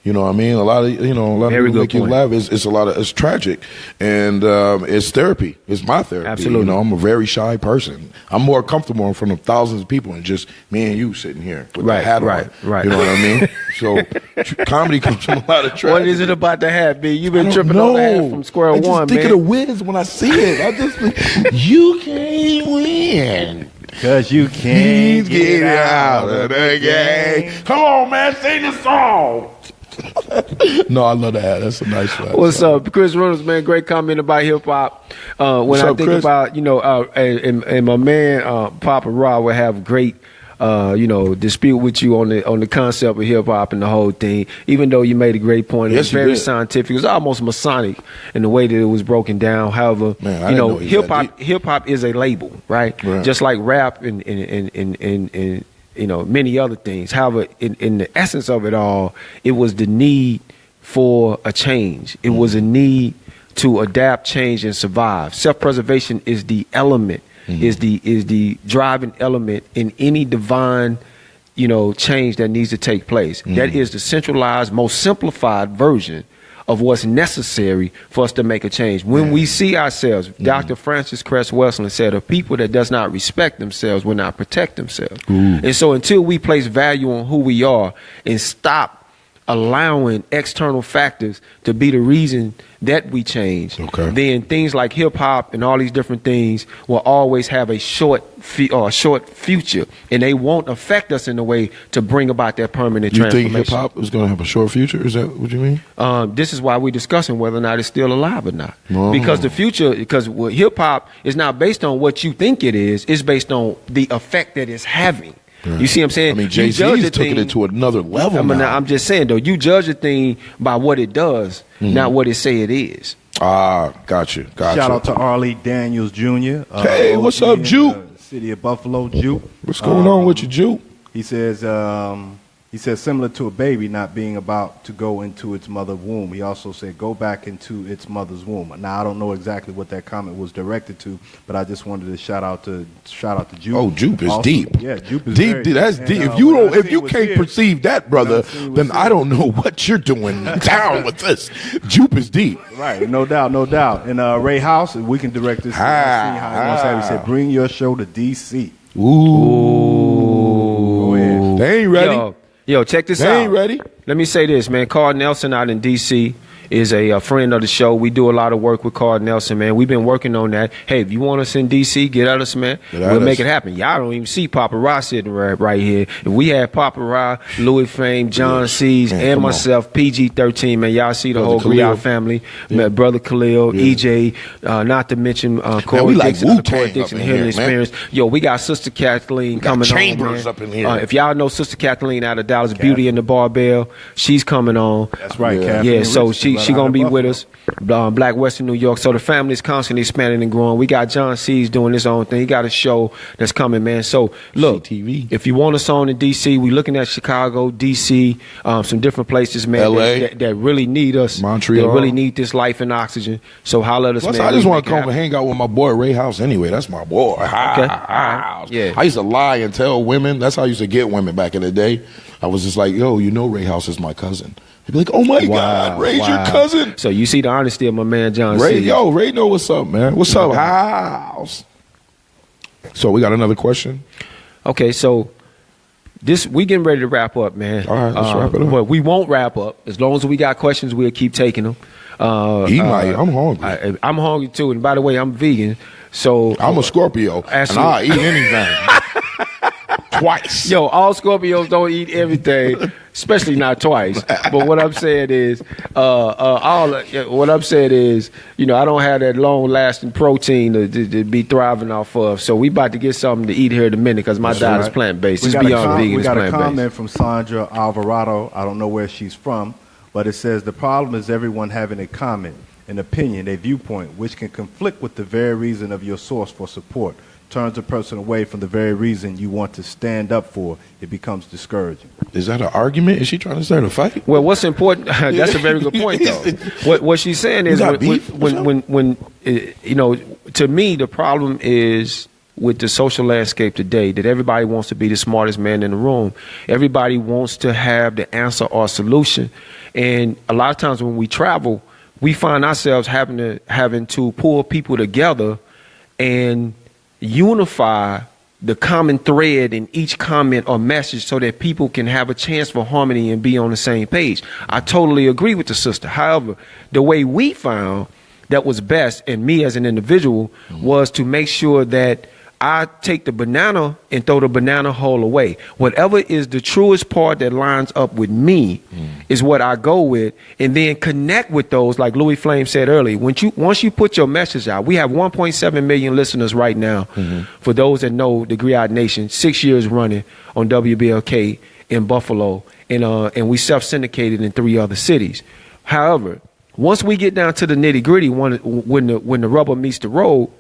You know what I mean? A lot of people make you laugh. It's tragic, and it's therapy. It's my therapy. Absolutely. I'm a very shy person. I'm more comfortable in front of thousands of people and just me and you sitting here with the hat on. Right. You know what I mean? So comedy comes from a lot of tragedy. What is it about the hat, B? You've been tripping on the hat from square one, man. I just think of the Wiz when I see it. I just think, you can't win. Because you can't get out of the game. Come on, man, sing the song. No, I love that. That's a nice one. What's up, Chris Reynolds, man? Great comment about hip hop. When I think Chris? about and my man Papa Ra would have great dispute with you on the concept of hip hop and the whole thing. Even though you made a great point, it was very scientific. It was almost Masonic in the way that it was broken down. However, hip hop is a label, right? Just like rap and many other things. However, in the essence of it all, it was the need for a change. It was a need to adapt, change, and survive. Self-preservation is the element, is the driving element in any divine, change that needs to take place. That is the centralized, most simplified version of what's necessary for us to make a change. When we see ourselves, Dr. Francis Cress Welsing said, a people that does not respect themselves will not protect themselves. And so until we place value on who we are and stop allowing external factors to be the reason that we change, then things like hip hop and all these different things will always have a short future, and they won't affect us in a way to bring about that permanent transformation. You think hip hop is going to have a short future? Is that what you mean? This is why we're discussing whether or not it's still alive or not. Because the future, hip hop is not based on what you think it is; it's based on the effect that it's having. Right. You see what I'm saying? I mean, Jay-Z's took it to another level now. I'm just saying, though, you judge a thing by what it does, not what it say it is. Got you. Shout out to Arlie Daniels Jr. Hey, what's up, Jupe? City of Buffalo, Jupe. What's going on with you, Jupe? He says, similar to a baby not being about to go into its mother's womb. He also said, go back into its mother's womb. Now, I don't know exactly what that comment was directed to, but I just wanted to shout out to Jupe. Oh, Jupe is deep. Yeah, Jupe is deep. That's deep. If you can't perceive that, brother, then I don't know what you're doing down with this. Jupe is deep. Right, no doubt. And Ray House, we can direct this. See how he wants to have. He said, bring your show to D.C. Ooh. They ain't ready. Yo, check this out. They ain't ready. Let me say this, man. Carl Nelson out in D.C. is a friend of the show. We do a lot of work with Carl Nelson, man. We've been working on that. Hey, if you want us in D.C., get at us, man. We'll make it happen. Y'all don't even see Papa Ra sitting right here. If we had Papa Ra, Louis Flame, Jon Cesar, and myself, PG-13, man, y'all see the whole Griot family. Man, Brother Khalil, EJ, not to mention Corey Dixon, the Corey Dixon Healing Experience. Yo, we got Sister Kathleen coming Chambers on, up in here. If y'all know Sister Kathleen out of Dallas, Beauty and the Barbell, she's coming on. That's right, Yeah, so she gonna be with us. Black Western New York. So the family is constantly expanding and growing. We got Jon Cesar doing his own thing. He got a show that's coming, man. So look, CTV. If you want us on in DC, we looking at Chicago, DC, some different places, man, LA. that really need us. Montreal. That really need this life and oxygen. So holler at us, man. I just want to come and hang out with my boy Ray House anyway. That's my boy. Yeah. I used to lie and tell women. That's how I used to get women back in the day. I was just like, yo, you know Ray House is my cousin. They'd be like, oh my God, Ray's your cousin. So you see the honesty of my man Jon Ray. Cesar. Yo, Ray know what's up, man. What's up, House? So we got another question. Okay, so we getting ready to wrap up, man. All right, let's wrap it up. But we won't wrap up. As long as we got questions, we'll keep taking them. I'm hungry. I'm hungry too. And by the way, I'm vegan. So I'm a Scorpio, and I eat anything. Twice. Yo, all Scorpios don't eat everything, especially not twice. But what I'm saying is, you know, I don't have that long-lasting protein to be thriving off of. So we about to get something to eat here in a minute because my diet is plant-based. It's beyond vegan. We got a plant-based. comment from Sandra Alvarado. I don't know where she's from, but it says the problem is everyone having a comment, an opinion, a viewpoint, which can conflict with the very reason of your source for support. Turns a person away from the very reason you want to stand up for. It becomes discouraging. Is that an argument? Is she trying to start a fight? Well, what's important? That's a very good point, though. What she's saying is, when you know, to me, the problem is with the social landscape today that everybody wants to be the smartest man in the room. Everybody wants to have the answer or solution, and a lot of times when we travel, we find ourselves having to pull people together and unify the common thread in each comment or message so that people can have a chance for harmony and be on the same page. I totally agree with the sister. However, the way we found that was best, and me as an individual, was to make sure that I take the banana and throw the banana hole away. Whatever is the truest part that lines up with me is what I go with, and then connect with those, like Louis Flame said earlier. Once you put your message out, we have 1.7 million listeners right now. For those that know the Griot Nation, 6 years running on WBLK in Buffalo, and we self-syndicated in 3 other cities. However, once we get down to the nitty-gritty, when the rubber meets the road,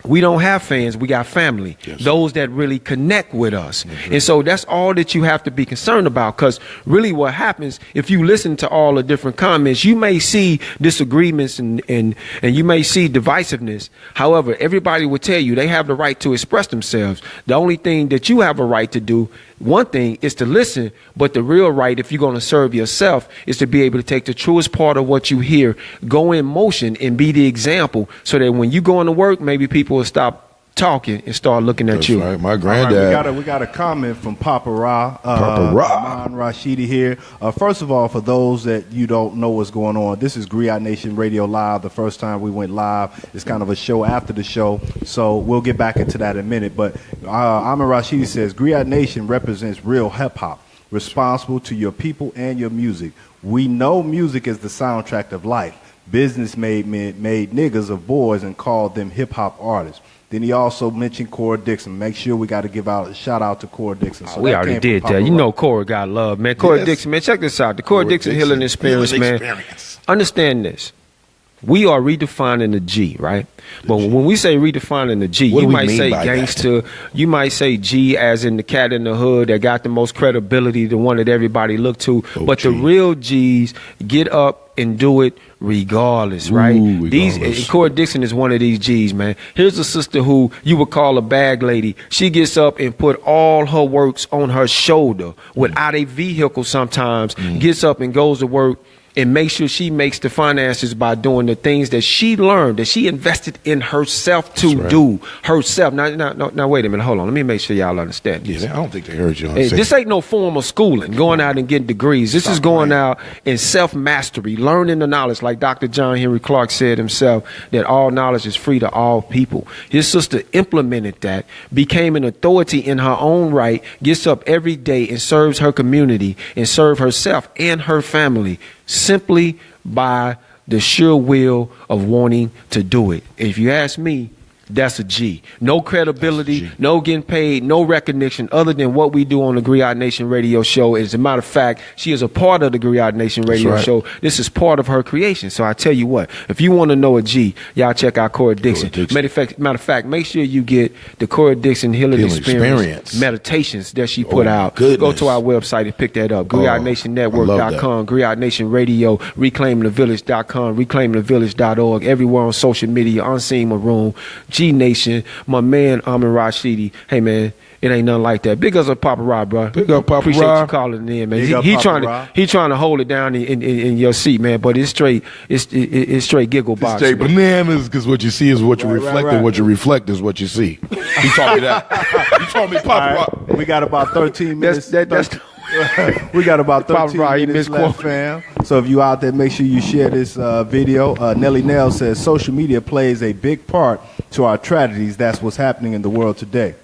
we don't have fans, we got family. Yes. Those that really connect with us. And so that's all that you have to be concerned about, because really what happens, if you listen to all the different comments, you may see disagreements and you may see divisiveness. However, everybody will tell you they have the right to express themselves. The only thing that you have a right to do, one thing, is to listen, but the real right, if you're going to serve yourself, is to be able to take the truest part of what you hear, go in motion and be the example, so that when you go into work, maybe people will stop talking and start looking at That's you. right. My granddad. Right, we got a comment from Papa Ra. Papa Ra. Amon Rashidi here. First of all, for those that you don't know what's going on, this is Griot Nation Radio Live. The first time we went live, it's kind of a show after the show, so we'll get back into that in a minute. But Amon Rashidi says, Griot Nation represents real hip-hop, responsible to your people and your music. We know music is the soundtrack of life. Business made niggas of boys and called them hip-hop artists. Then he also mentioned Cora Dixon. Make sure we got to give out a shout out to Cora Dixon. So we already did that. You know Cora got love, man. Cora Dixon, man, check this out. The Cora Dixon Healing Experience, man. Understand this. We are redefining the G, right? But when we say redefining the G, you might say gangster. You might say G as in the cat in the hood that got the most credibility, the one that everybody look to. But the real G's get up and do it regardless, right? These Cora Dixon is one of these G's, man. Here's a sister who you would call a bag lady. She gets up and put all her works on her shoulder without a vehicle sometimes, gets up and goes to work and make sure she makes the finances by doing the things that she learned, that she invested in herself to do herself. Now, wait a minute. Hold on. Let me make sure y'all understand this. Yeah, I don't think they heard you. This ain't no formal schooling, going out and getting degrees. This is going out in self-mastery, learning the knowledge, like Dr. John Henry Clark said himself, that all knowledge is free to all people. His sister implemented that, became an authority in her own right, gets up every day and serves her community and serve herself and her family simply by the sure will of wanting to do it. If you ask me, that's a G. No credibility, no getting paid, no recognition other than what we do on the Griot Nation Radio Show. As a matter of fact, she is a part of the Griot Nation Radio Show. This is part of her creation. So I tell you what, if you want to know a G, y'all check out Cora Dixon. Matter of fact, make sure you get the Cora Dixon Healing Experience meditations that she put out. Go to our website and pick that up. GriotNationNetwork.com, Griot Nation Radio, ReclaimTheVillage.com, ReclaimTheVillage.org, everywhere on social media, Unseen Maroon, G Nation, my man Amon Rashidi. Hey man, it ain't nothing like that. Big ups up Papa Rob, bro. Big up Papa Appreciate Rob. you calling in, man. He trying to hold it down in your seat, man. But it's straight giggle box. Straight bananas, because what you see is what you reflect, and what you reflect is what you see. He taught me that. He taught me Papa Rob. We got about 13 minutes. We got about 13 minutes left, fam. So if you out there, make sure you share this video. Nelly Nell says, social media plays a big part to our tragedies. That's what's happening in the world today.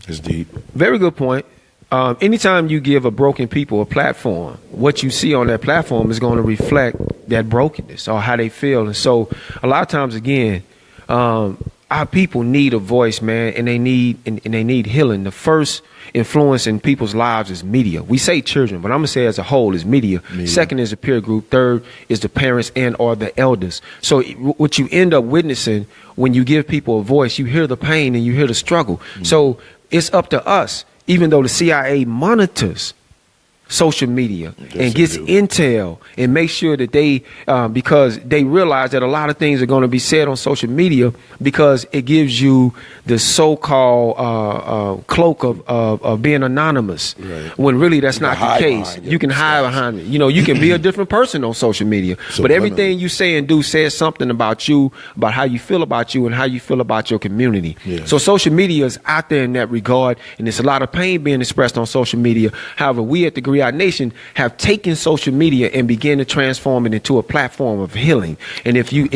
It's deep. Very good point. Anytime you give a broken people a platform, what you see on that platform is going to reflect that brokenness or how they feel. And so a lot of times, again, our people need a voice, man, and they need healing. The first influence in people's lives is media. We say children, but I'm gonna say as a whole is media. Second is a peer group. Third is the parents and or the elders. So what you end up witnessing when you give people a voice, you hear the pain and you hear the struggle. So it's up to us, even though the CIA monitors social media and gets intel and make sure that they because they realize that a lot of things are going to be said on social media because it gives you the so-called cloak of being anonymous, when really that's not the case. You can hide behind it. You know, you can be a different person on social media, but everything you say and do says something about you, about how you feel about you and how you feel about your community. So social media is out there in that regard, and there's a lot of pain being expressed on social media. However, we at the Griot Nation have taken social media and began to transform it into a platform of healing. And if you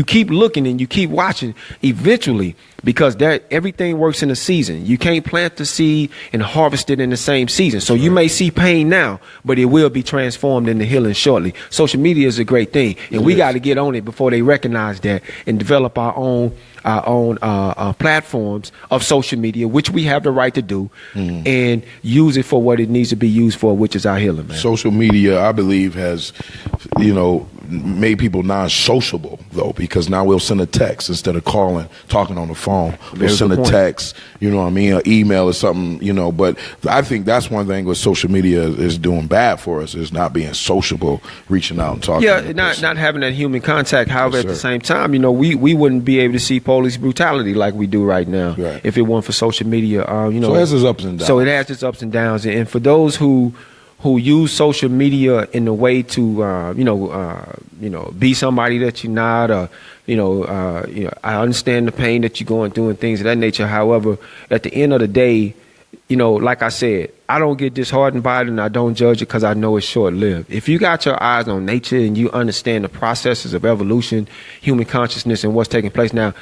keep looking and you keep watching, eventually, because that everything works in a season, you can't plant the seed and harvest it in the same season. So you may see pain now, but it will be transformed into healing shortly. Social media is a great thing, and we got to get on it before they recognize that and develop our own platforms of social media, which we have the right to do, and use it for what it needs to be used for, which is our healing, man. Social media, I believe, has, made people non-sociable, though, because now we'll send a text instead of talking on the phone. We'll send a text, an email or something, but I think that's one thing what social media is doing bad for us, is not being sociable, reaching out and talking. Yeah, not having that human contact. However, at the same time, we wouldn't be able to see police brutality like we do right now if it weren't for social media. So it has its ups and downs. So it has its ups and downs. And for those who who use social media in a way to, be somebody that you're not, or, I understand the pain that you're going through and things of that nature. However, at the end of the day, like I said, I don't get disheartened by it, and I don't judge it because I know it's short-lived. If you got your eyes on nature and you understand the processes of evolution, human consciousness, and what's taking place now,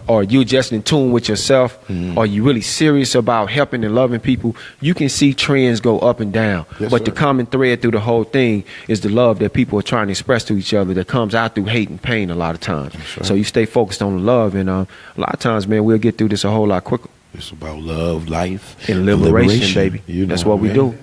or you just in tune with yourself, or you really serious about helping and loving people, you can see trends go up and down. Yes, but sir. the common thread through the whole thing is the love that people are trying to express to each other that comes out through hate and pain a lot of times. right. So you stay focused on the love, and a lot of times, man, we'll get through this a whole lot quicker. It's about love, life, And liberation, baby. That's what we do.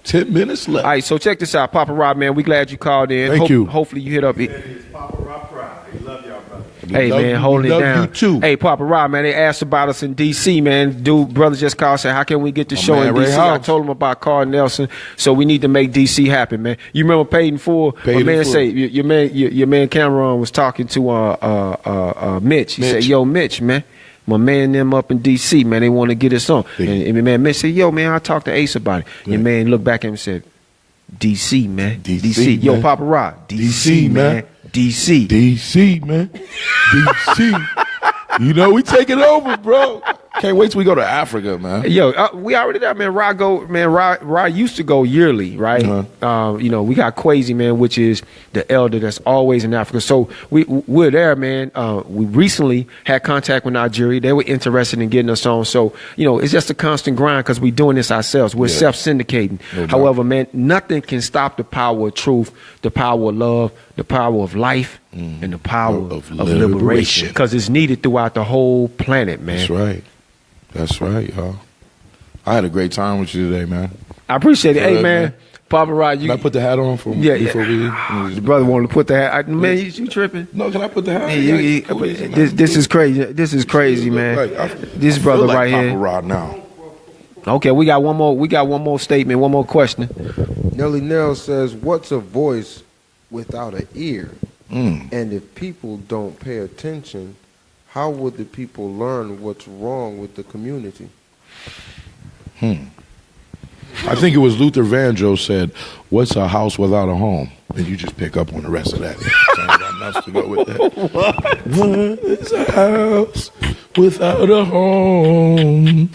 10 minutes left. All right, so check this out, Papa Rob, man. We glad you called in. Thank you. Hopefully you hit up. It's Papa Rob Friday. Love y'all, brother. Hey, love man, you, holding we it love down. you too. Hey, Papa Rob, man, they asked about us in D.C., man. Dude, brother just called, said, how can we get the show man, in Ray D.C.? I House. told him about Carl Nelson, so we need to make D.C. happen, man. You remember Paid in Full? Paid My in man Full. say, your man Cameron was talking to Mitch. He said, Mitch. yo, Mitch, man. My man them up in D.C., man, they want to get us on. Yeah. And my man Mitch said, yo, man, I talked to Ace about it. Yeah. Your man looked back at him and said, D.C., man. DC, Yo, man. Papa Rob. DC, man. D.C. DC, man. DC. We take it over, bro. Can't wait till we go to Africa, man. Yo, we already there, man. Ra used to go yearly, right? We got Quasi, man, which is the elder that's always in Africa. So we're there, man. We recently had contact with Nigeria. They were interested in getting us on. So, it's just a constant grind because we're doing this ourselves. We're self-syndicating. No doubt. However, man, nothing can stop the power of truth, the power of love, the power of life, and the power Of of liberation. Because it's needed throughout the whole planet, man. That's right. That's right, y'all. I had a great time with you today, man. I appreciate it. Hey, Good, man. man. Papa Rod, Can I put the hat on for Yeah, before yeah. we The brother wanted to put the hat. Man, you tripping? No, can I put the hat on? Hey, this is crazy. This is crazy, man. This brother right Papa here. Rod now. Okay, we got one more statement, one more question. Nelly Nell says, what's a voice without an ear? And if people don't pay attention, how would the people learn what's wrong with the community? I think it was Luther Vandross said, "What's a house without a home?" And you just pick up on the rest of that. So I got nothing to go with that. What is a house without a home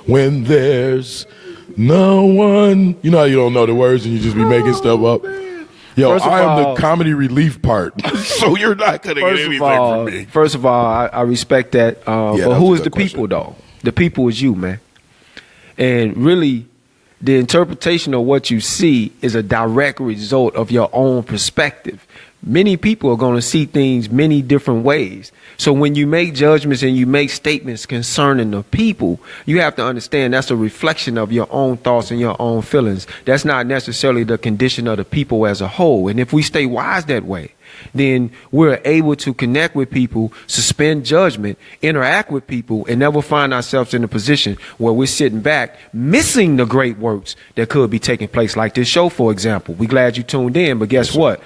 when there's no one? You know how you don't know the words and you just be making stuff up. Yo, First of I am all- the comedy relief part, so you're not gonna get anything from me. First of all, I respect that. But that who was is a the good people, though? The people is you, man. And really, the interpretation of what you see is a direct result of your own perspective. Many people are going to see things many different ways. So when you make judgments and you make statements concerning the people, you have to understand that's a reflection of your own thoughts and your own feelings. That's not necessarily the condition of the people as a whole. And if we stay wise that way, then we're able to connect with people, suspend judgment, interact with people, and never find ourselves in a position where we're sitting back missing the great works that could be taking place, like this show, for example. We're glad you tuned in, but guess what?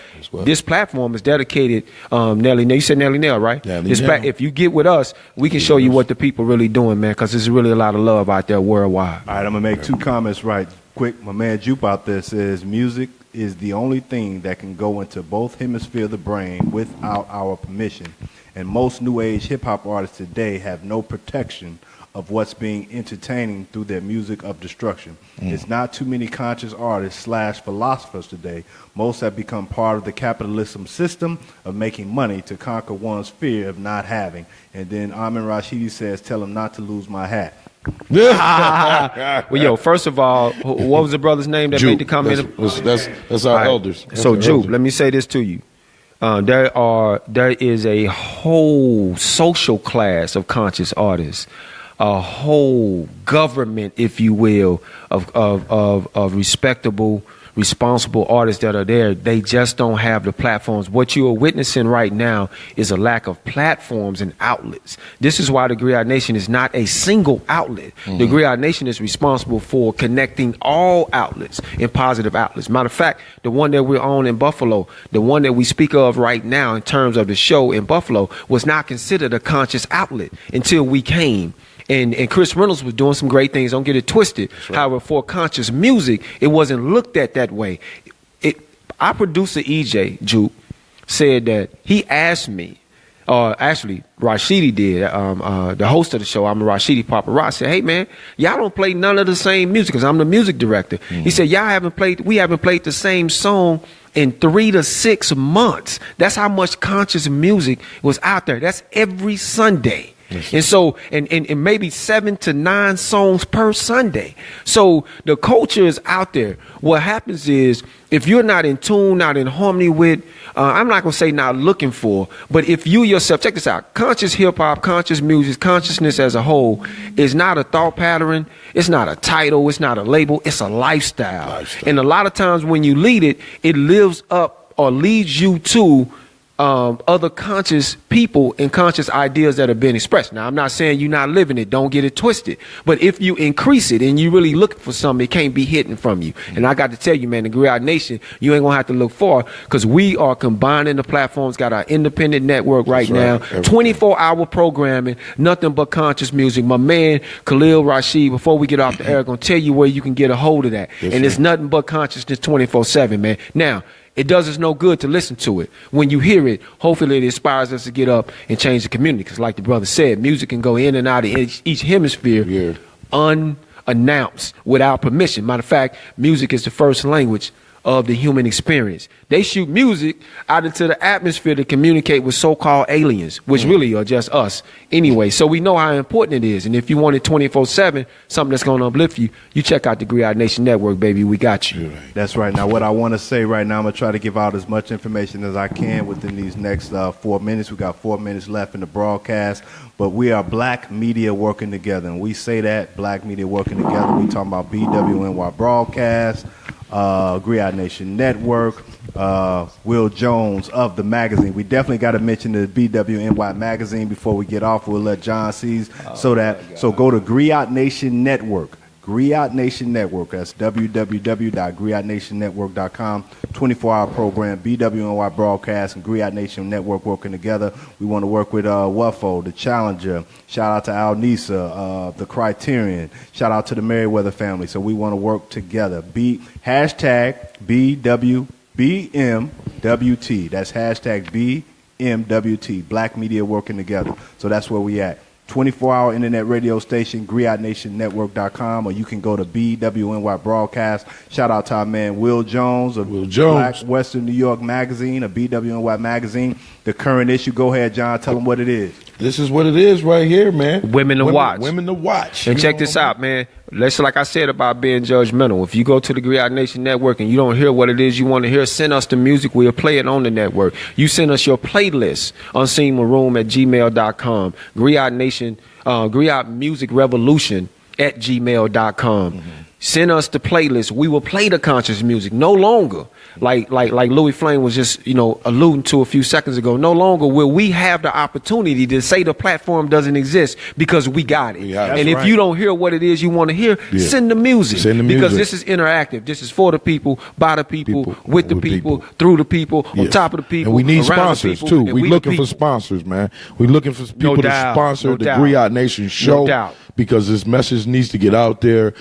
This platform is dedicated, Nelly Nell. You said Nelly Nell, right? Nelly Nell. If you get with us, we can show you what the people really doing, man, because there's really a lot of love out there worldwide. All right, I'm going to make two comments right quick. My man Jupe out there says music is the only thing that can go into both hemispheres of the brain without our permission. And most new age hip hop artists today have no protection of what's being entertaining through their music of destruction. It's not too many conscious artists / philosophers today. Most have become part of the capitalism system of making money to conquer one's fear of not having. And then Amon Rashidi says, tell him not to lose my hat. Well, yo, first of all, what was the brother's name that made the comment? That's our elders. So, Jupe, let me say this to you. There is a whole social class of conscious artists, a whole government, if you will, of respectable, responsible artists that are there. They just don't have the platforms. What you are witnessing right now is a lack of platforms and outlets. This is why the Griot Nation is not a single outlet. The Griot Nation is responsible for connecting all outlets and positive outlets. Matter of fact, the one that we're on in Buffalo, the one that we speak of right now in terms of the show in Buffalo, was not considered a conscious outlet until we came. And Chris Reynolds was doing some great things. Don't get it twisted. Right. However, for conscious music, it wasn't looked at that way. Our producer EJ Juke said that he asked me, actually Rashidi did, the host of the show. I'm a Rashidi Paparazzi. Said, hey man, y'all don't play none of the same music because I'm the music director. Mm-hmm. He said we haven't played the same song in 3 to 6 months. That's how much conscious music was out there. That's every Sunday. Yes. And so, and maybe 7 to 9 songs per Sunday. So the culture is out there. What happens is, if you're not in tune, not in harmony with, I'm not going to say not looking for, but if you yourself, check this out, conscious hip hop, conscious music, consciousness as a whole is not a thought pattern. It's not a title. It's not a label. It's a lifestyle. And a lot of times when you lead it, it lives up or leads you to other conscious people and conscious ideas that are being expressed. Now, I'm not saying you're not living it. Don't get it twisted. But if you increase it and you really looking for something, it can't be hidden from you. And I got to tell you, man, the Griot Nation, you ain't going to have to look far because we are combining the platforms, got our independent network right now, 24-hour programming, nothing but conscious music. My man, Khalil Rashid, before we get off the air, going to tell you where you can get a hold of that. And it's nothing but consciousness 24/7, man. Now, it does us no good to listen to it. When you hear it, hopefully it inspires us to get up and change the community. Because like the brother said, music can go in and out of each hemisphere unannounced, without permission. Matter of fact, music is the first language of the human experience. They shoot music out into the atmosphere to communicate with so-called aliens, which really are just us anyway. So we know how important it is. And if you want it 24/7, something that's going to uplift you, you check out the Griot Nation Network, baby. We got you. That's right. Now, what I want to say right now, I'm going to try to give out as much information as I can within these next 4 minutes. We got 4 minutes left in the broadcast, but we are black media working together. And we say that, black media working together. We talking about BWNY Broadcast, Griot Nation Network, Will Jones of the magazine. We definitely got to mention the BWNY magazine before we get off. We'll let Jon see so go to Griot Nation Network. Griot Nation Network. That's www.griotnationnetwork.com. 24-hour program, BWNY Broadcast and Griot Nation Network working together. We want to work with WUFO, the Challenger. Shout out to Al Nisa, the Criterion. Shout out to the Merriweather family. So we want to work together. Hashtag BWBMWT. That's hashtag BMWT. Black media working together. So that's where we at. 24-hour internet radio station, GriotNationNetwork.com, or you can go to BWNY Broadcast. Shout out to our man Will Jones of Black Western New York Magazine, a BWNY magazine. The current issue. Go ahead, John. Tell them what it is. This is what it is right here, man. Women to watch. Women to watch. And check this out, man. Let's, like I said about being judgmental. If you go to the Griot Nation Network and you don't hear what it is you want to hear, send us the music. We'll play it on the network. You send us your playlist, unseenmaroon@gmail.com. Griot Nation, Griot Music Revolution @gmail.com. Send us the playlist. We will play the conscious music. No longer, like Louis Flame was just, alluding to a few seconds ago, no longer will we have the opportunity to say the platform doesn't exist because we got it. And if you don't hear what it is you want to hear, send the music. Because this is interactive. This is for the people, by the people, with the people, through the people, on top of the people. And we need sponsors too. We're looking for sponsors, man. We're looking for people to sponsor the Griot Nation show. No doubt. Because this message needs to get out there.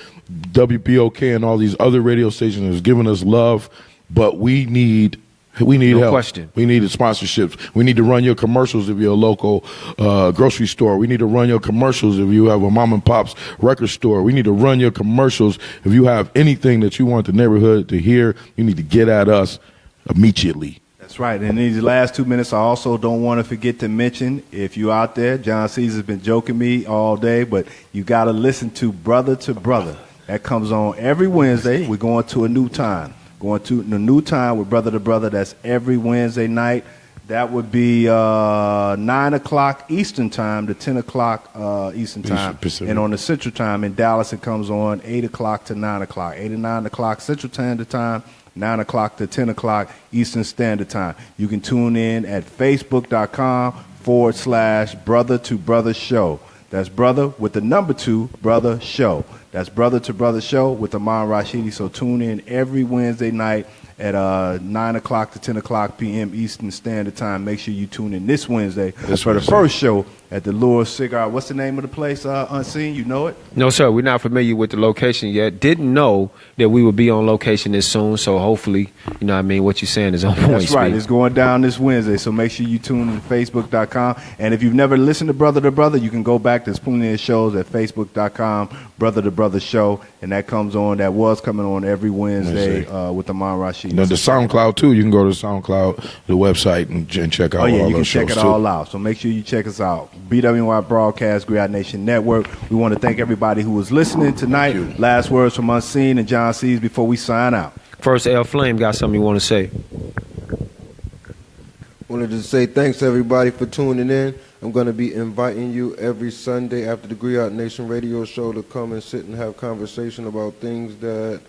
WBLK and all these other radio stations is giving us love, but we need help. Question. We need sponsorships. We need to run your commercials if you're a local grocery store. We need to run your commercials if you have a mom and pop's record store. We need to run your commercials if you have anything that you want the neighborhood to hear. You need to get at us immediately. That's right. And in these last 2 minutes, I also don't want to forget to mention, if you're out there, Jon Cesar's been joking me all day, but you got to listen to Brother to Brother. That comes on every Wednesday. We're going to a new time. Going to the new time with Brother to Brother. That's every Wednesday night. That would be 9 o'clock Eastern time to 10 o'clock Eastern time. And on the Central time in Dallas, it comes on 8 o'clock to 9 o'clock. 8 to 9 o'clock Central Standard Time, 9 o'clock to 10 o'clock Eastern Standard Time. You can tune in at facebook.com/Brother to Brother Show. That's brother with the number 2, Brother Show. That's Brother to Brother Show with Amon Rashidi. So tune in every Wednesday night at 9 o'clock to 10 o'clock p.m. Eastern Standard Time. Make sure you tune in this Wednesday for the first show at the Lure Cigar. What's the name of the place, Unseen? You know it? No, sir. We're not familiar with the location yet. Didn't know that we would be on location this soon. So hopefully, you know what I mean, what you're saying is on point. That's right. It's going down this Wednesday. So make sure you tune in to Facebook.com. And if you've never listened to Brother to Brother, you can go back. There's plenty of shows at Facebook.com, Brother to Brother Show. And that comes on, that was coming on every Wednesday with Amon Rashid. The SoundCloud, too. You can go to SoundCloud, the website, and check out all those shows. Oh, yeah, you can check it all out. So make sure you check us out. BWY Broadcast, Griot Nation Network. We want to thank everybody who was listening tonight. Last words from Unseen and Jon Cesar before we sign out. First, L Flame got something you want to say? Wanted to say thanks everybody for tuning in. I'm going to be inviting you every Sunday after the Griot Nation Radio Show to come and sit and have conversation about things that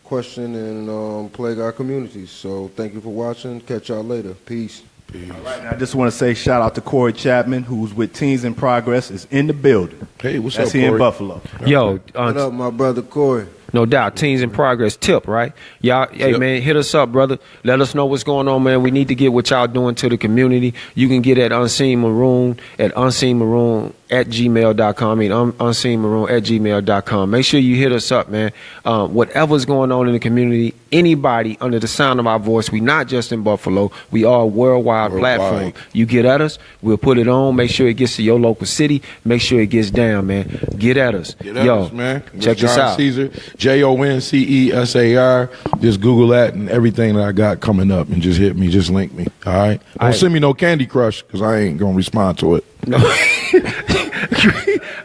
question and plague our communities. So thank you for watching. Catch y'all later. Peace. All right, now I just want to say shout out to Corey Chapman, who's with Teens in Progress, is in the building. Hey, what's That's up, here Corey? in Buffalo. Yo, what up, my brother Corey? No doubt. Teens in Progress tip, right? Y'all, hey, man, hit us up, brother. Let us know what's going on, man. We need to get what y'all doing to the community. You can get at Unseen Maroon at unseenmaroon@gmail.com. I mean, unseenmaroon@gmail.com. Make sure you hit us up, man. Whatever's going on in the community, anybody under the sound of our voice, we not just in Buffalo. We are a worldwide platform. You get at us, we'll put it on. Make sure it gets to your local city. Make sure it gets down, man. Get at us. Get at us, man. Check this out. Cesar, JONCESAR. Just Google that and everything that I got coming up, and just hit me, just link me. All right. Don't send me no Candy Crush because I ain't gonna respond to it. No.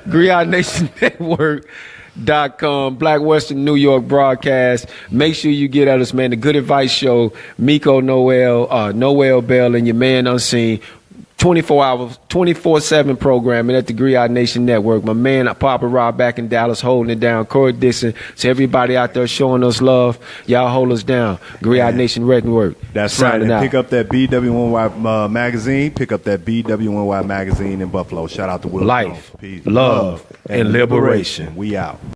Griot Nation Network.com, Black Western New York broadcast. Make sure you get at us, man. The Good Advice Show, Miko Noel, Noel Bell, and your man Unseen. 24 hours, 24/7 programming at the Griot Nation Network. My man Papa Rob back in Dallas holding it down. Corey Dixon. To everybody out there showing us love, y'all hold us down. Griot Nation Network. That's right. And pick up that BWNY magazine. Pick up that BWNY magazine in Buffalo. Shout out to Will. Life, love, and liberation. We out.